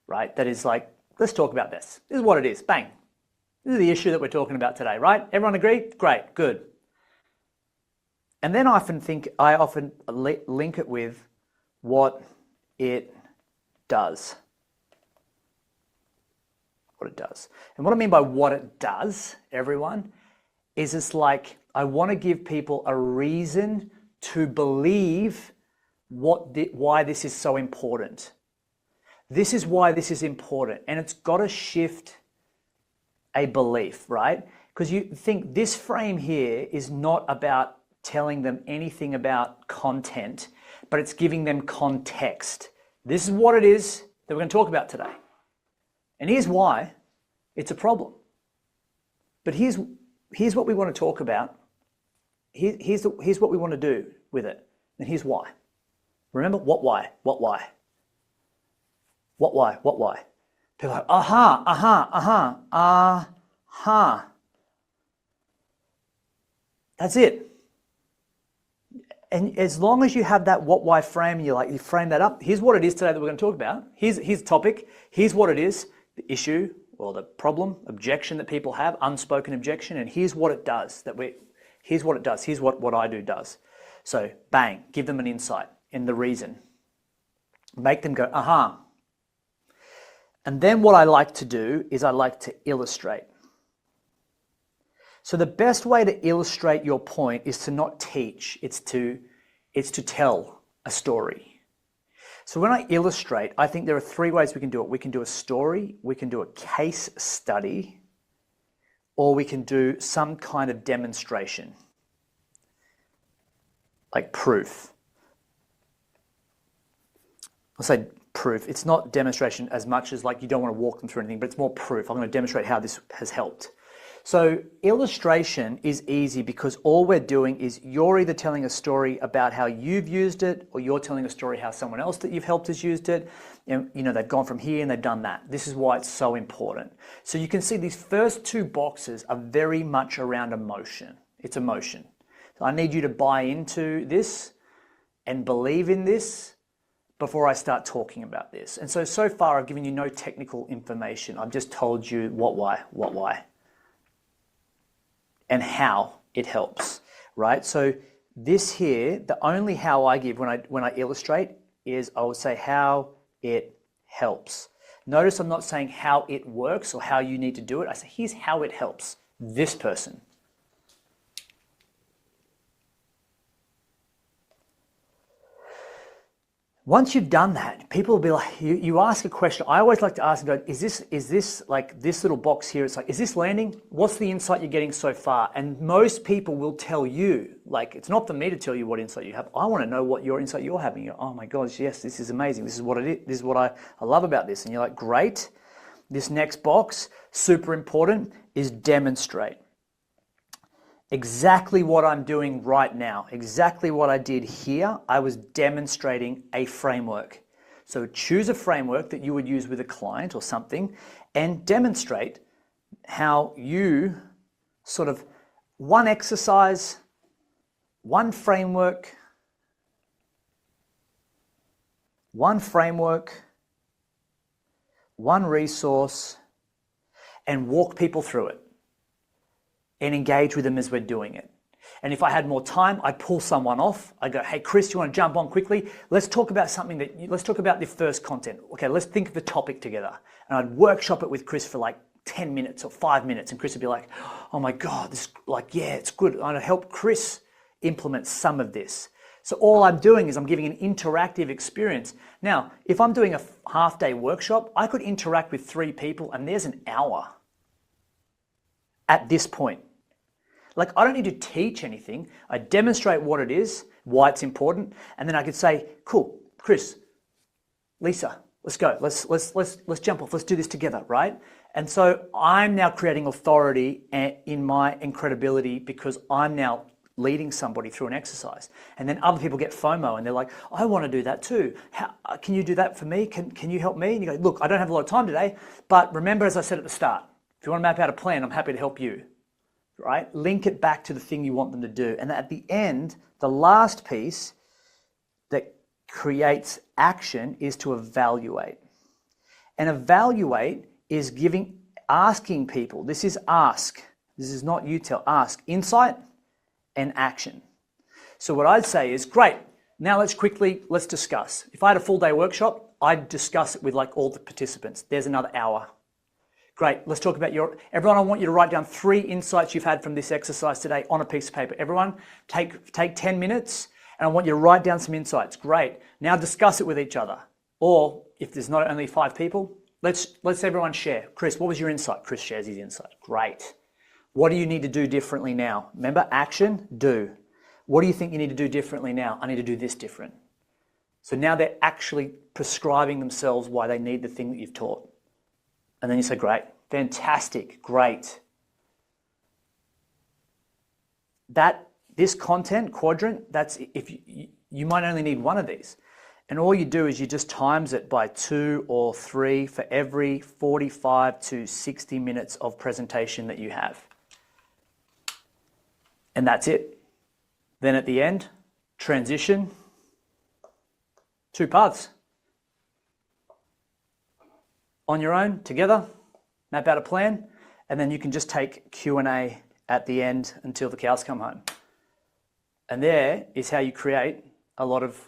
right, that is like, let's talk about this. This is what it is. Bang. This is the issue that we're talking about today, right? Everyone agree? Great, good. And then I often link it with what it does. What it does. And what I mean by what it does, everyone, is it's like I want to give people a reason to believe why this is so important. This is why this is important, and it's got to shift a belief, right? Because you think this frame here is not about telling them anything about content, but it's giving them context. This is what it is that we're going to talk about today. And here's why it's a problem. But here's what we want to talk about. Here's what we want to do with it. And here's why. Remember, what, why? What, why? What, why? What, why? People are like, That's it. And as long as you have that what, why frame, you frame that up. Here's what it is today that we're going to talk about. Here's the topic. Here's what it is, the issue or the problem, objection that people have, unspoken objection, and here's what it does. Here's what it does. Here's what I do does. So bang, give them an insight in the reason. Make them go, And then what I like to do is I like to illustrate. So the best way to illustrate your point is to not teach, it's to tell a story. So when I illustrate, I think there are 3 ways we can do it. We can do a story, we can do a case study, or we can do some kind of demonstration, like proof. I'll say proof. It's not demonstration as much as like you don't want to walk them through anything, but it's more proof. I'm going to demonstrate how this has helped. So illustration is easy because all we're doing is you're either telling a story about how you've used it, or you're telling a story how someone else that you've helped has used it. And, they've gone from here and they've done that. This is why it's so important. So you can see these first 2 boxes are very much around emotion. It's emotion. So I need you to buy into this and believe in this before I start talking about this. And so far I've given you no technical information. I've just told you what, why, and how it helps, right? So this here, the only how I give when I illustrate is I would say how it helps. Notice I'm not saying how it works or how you need to do it. I say, here's how it helps this person. Once you've done that, people will be like, you ask a question. I always like to ask, is this like this little box here? It's like, is this landing? What's the insight you're getting so far? And most people will tell you, like, it's not for me to tell you what insight you have. I want to know what your insight you're having. You're, oh my gosh, yes, this is amazing. This is what it is. This is what I love about this. And you're like, great. This next box, super important, is demonstrate. Exactly what I'm doing right now, exactly what I did here, I was demonstrating a framework. So choose a framework that you would use with a client or something and demonstrate how you sort of one exercise, one framework, one resource, and walk people through it. And engage with them as we're doing it. And if I had more time, I'd pull someone off. I'd go, hey, Chris, you want to jump on quickly? Let's talk about let's talk about the first content. Okay, let's think of the topic together. And I'd workshop it with Chris for like 10 minutes or 5 minutes. And Chris would be like, oh my God, yeah, it's good. I'd help Chris implement some of this. So all I'm doing is I'm giving an interactive experience. Now, if I'm doing a half-day workshop, I could interact with 3 people and there's an hour at this point. Like, I don't need to teach anything. I demonstrate what it is, why it's important, and then I could say, cool, Chris, Lisa, let's go. Let's jump off. Let's do this together, right? And so I'm now creating authority and credibility because I'm now leading somebody through an exercise. And then other people get FOMO and they're like, I want to do that too. How, can you do that for me? Can you help me? And you go, look, I don't have a lot of time today, but remember, as I said at the start, if you want to map out a plan, I'm happy to help you. Right? Link it back to the thing you want them to do. And at the end, the last piece that creates action is to evaluate. And evaluate is asking people. This is ask. This is not you tell. Ask. Insight and action. So what I'd say is, great, now let's discuss. If I had a full day workshop, I'd discuss it with like all the participants. There's another hour. Great, let's talk about everyone, I want you to write down 3 insights you've had from this exercise today on a piece of paper. Everyone, take 10 minutes and I want you to write down some insights. Great, now discuss it with each other. Or if there's not only 5 people, let's everyone share. Chris, what was your insight? Chris shares his insight. Great. What do you need to do differently now? Remember, action, do. What do you think you need to do differently now? I need to do this different. So now they're actually prescribing themselves why they need the thing that you've taught. And then you say, great, fantastic, great. This content, Quadrant, that's if you might only need one of these. And all you do is you just times it by 2 or 3 for every 45 to 60 minutes of presentation that you have. And that's it. Then at the end, transition, 2 paths. On your own, together, map out a plan, and then you can just take Q&A at the end until the cows come home. And there is how you create a lot of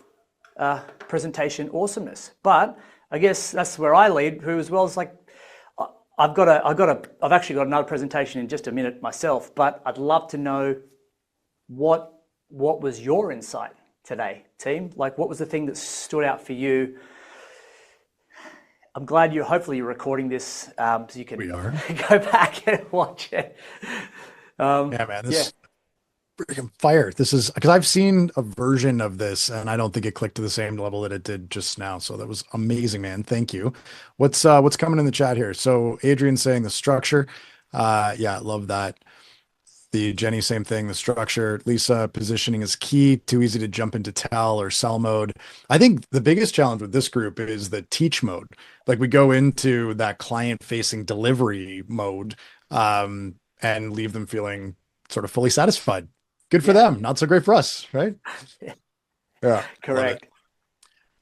presentation awesomeness. But I guess that's where I lead, who as well is like, I've actually got another presentation in just a minute myself, but I'd love to know what was your insight today, team? Like, what was the thing that stood out for you? I'm glad hopefully you're recording this so you can go back and watch it. Yeah, man, this freaking fire. This is because I've seen a version of this and I don't think it clicked to the same level that it did just now. So that was amazing, man. Thank you. What's coming in the chat here? So Adrian's saying the structure. Yeah, love that. The Jenny, same thing, the structure. Lisa, positioning is key, too easy to jump into tell or sell mode. I think the biggest challenge with this group is the teach mode. Like we go into that client facing delivery mode and leave them feeling sort of fully satisfied. Good for them, not so great for us, right? Yeah, correct.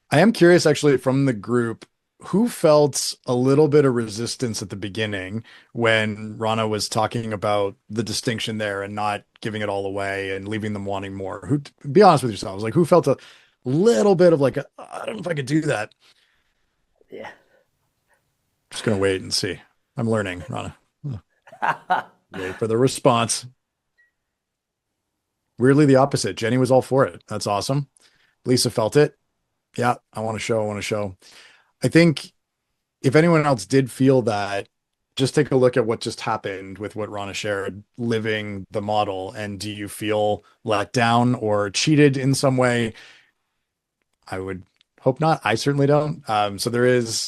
I am curious actually from the group, who felt a little bit of resistance at the beginning when Rana was talking about the distinction there and not giving it all away and leaving them wanting more? Who, be honest with yourselves, like who felt a little bit of like, I don't know if I could do that. Yeah. Just going to wait and see. I'm learning, Rana. Wait for the response. Weirdly, the opposite. Jenny was all for it. That's awesome. Lisa felt it. Yeah, I want to show. I think if anyone else did feel that, just take a look at what just happened with what Rana shared, living the model. And do you feel let down or cheated in some way? I would hope not. I certainly don't. So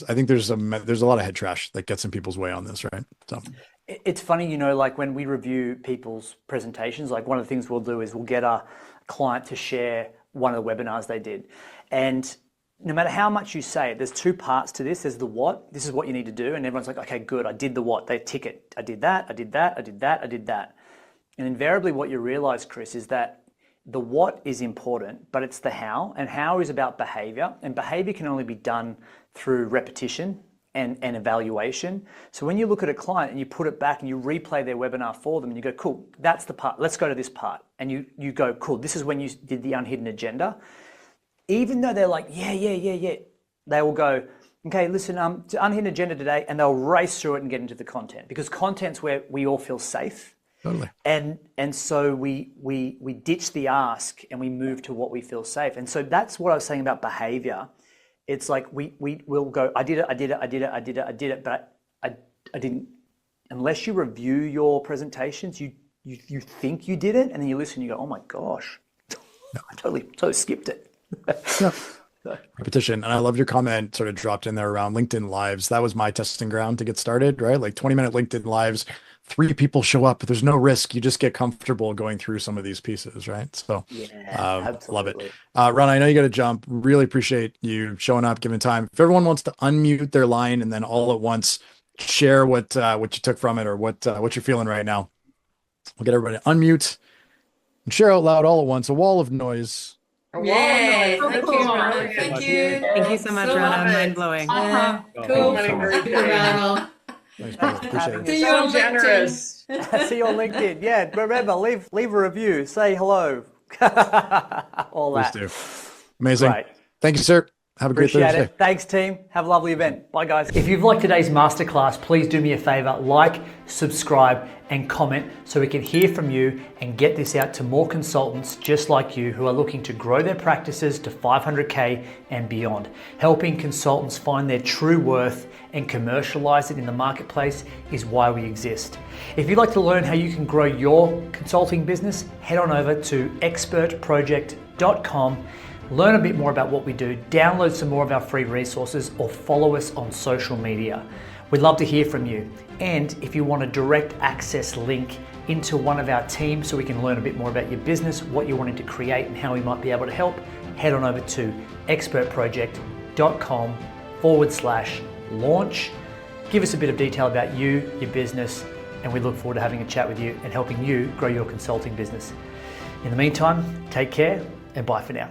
I think there's a lot of head trash that gets in people's way on this, right? So it's funny, like when we review people's presentations, like one of the things we'll do is we'll get a client to share one of the webinars they did. And no matter how much you say it, there's two parts to this. There's the what, this is what you need to do. And everyone's like, okay, good, I did the what. They tick it. I did that, I did that, I did that, I did that. And invariably what you realize, Chris, is that the what is important, but it's the how. And how is about behavior. And behavior can only be done through repetition and evaluation. So when you look at a client and you put it back and you replay their webinar for them and you go, cool, that's the part, let's go to this part. And you go, cool, this is when you did the unhidden agenda. Even though they're like, yeah, they will go, okay, listen, to unhidden agenda today, and they'll race through it and get into the content, because content's where we all feel safe. Totally. And so we ditch the ask and we move to what we feel safe. And so that's what I was saying about behavior. It's like we'll go, I did it, but I didn't. Unless you review your presentations, you think you did it, and then you listen, and you go, oh my gosh, I totally skipped it. Yeah. Repetition. And I love your comment sort of dropped in there around LinkedIn Lives. That was my testing ground to get started, right? Like 20-minute LinkedIn Lives, 3 people show up, but there's no risk. You just get comfortable going through some of these pieces, right? So love it. Rana, I know you got to jump. Really appreciate you showing up, giving time. If everyone wants to unmute their line and then all at once share what you took from it or what you're feeling right now, we'll get everybody to unmute and share out loud all at once. A wall of noise. Yay! Thank you, Rana. Thank you. Thank you so much, Rana. Mind blowing. Cool. Thanks, brother. Appreciate it. See you on generous. See you on LinkedIn. Yeah, remember, leave a review, say hello, all that. Please do. Amazing. Right. Thank you, sir. Have a great Appreciate Thursday. it. Thanks, team. Have a lovely event. Bye, guys. If you've liked today's masterclass, please do me a favor, like, subscribe, and comment so we can hear from you and get this out to more consultants just like you who are looking to grow their practices to 500K and beyond. Helping consultants find their true worth and commercialize it in the marketplace is why we exist. If you'd like to learn how you can grow your consulting business, head on over to expertproject.com. Learn a bit more about what we do, download some more of our free resources, or follow us on social media. We'd love to hear from you. And if you want a direct access link into one of our teams so we can learn a bit more about your business, what you're wanting to create and how we might be able to help, head on over to expertproject.com/launch. Give us a bit of detail about you, your business, and we look forward to having a chat with you and helping you grow your consulting business. In the meantime, take care and bye for now.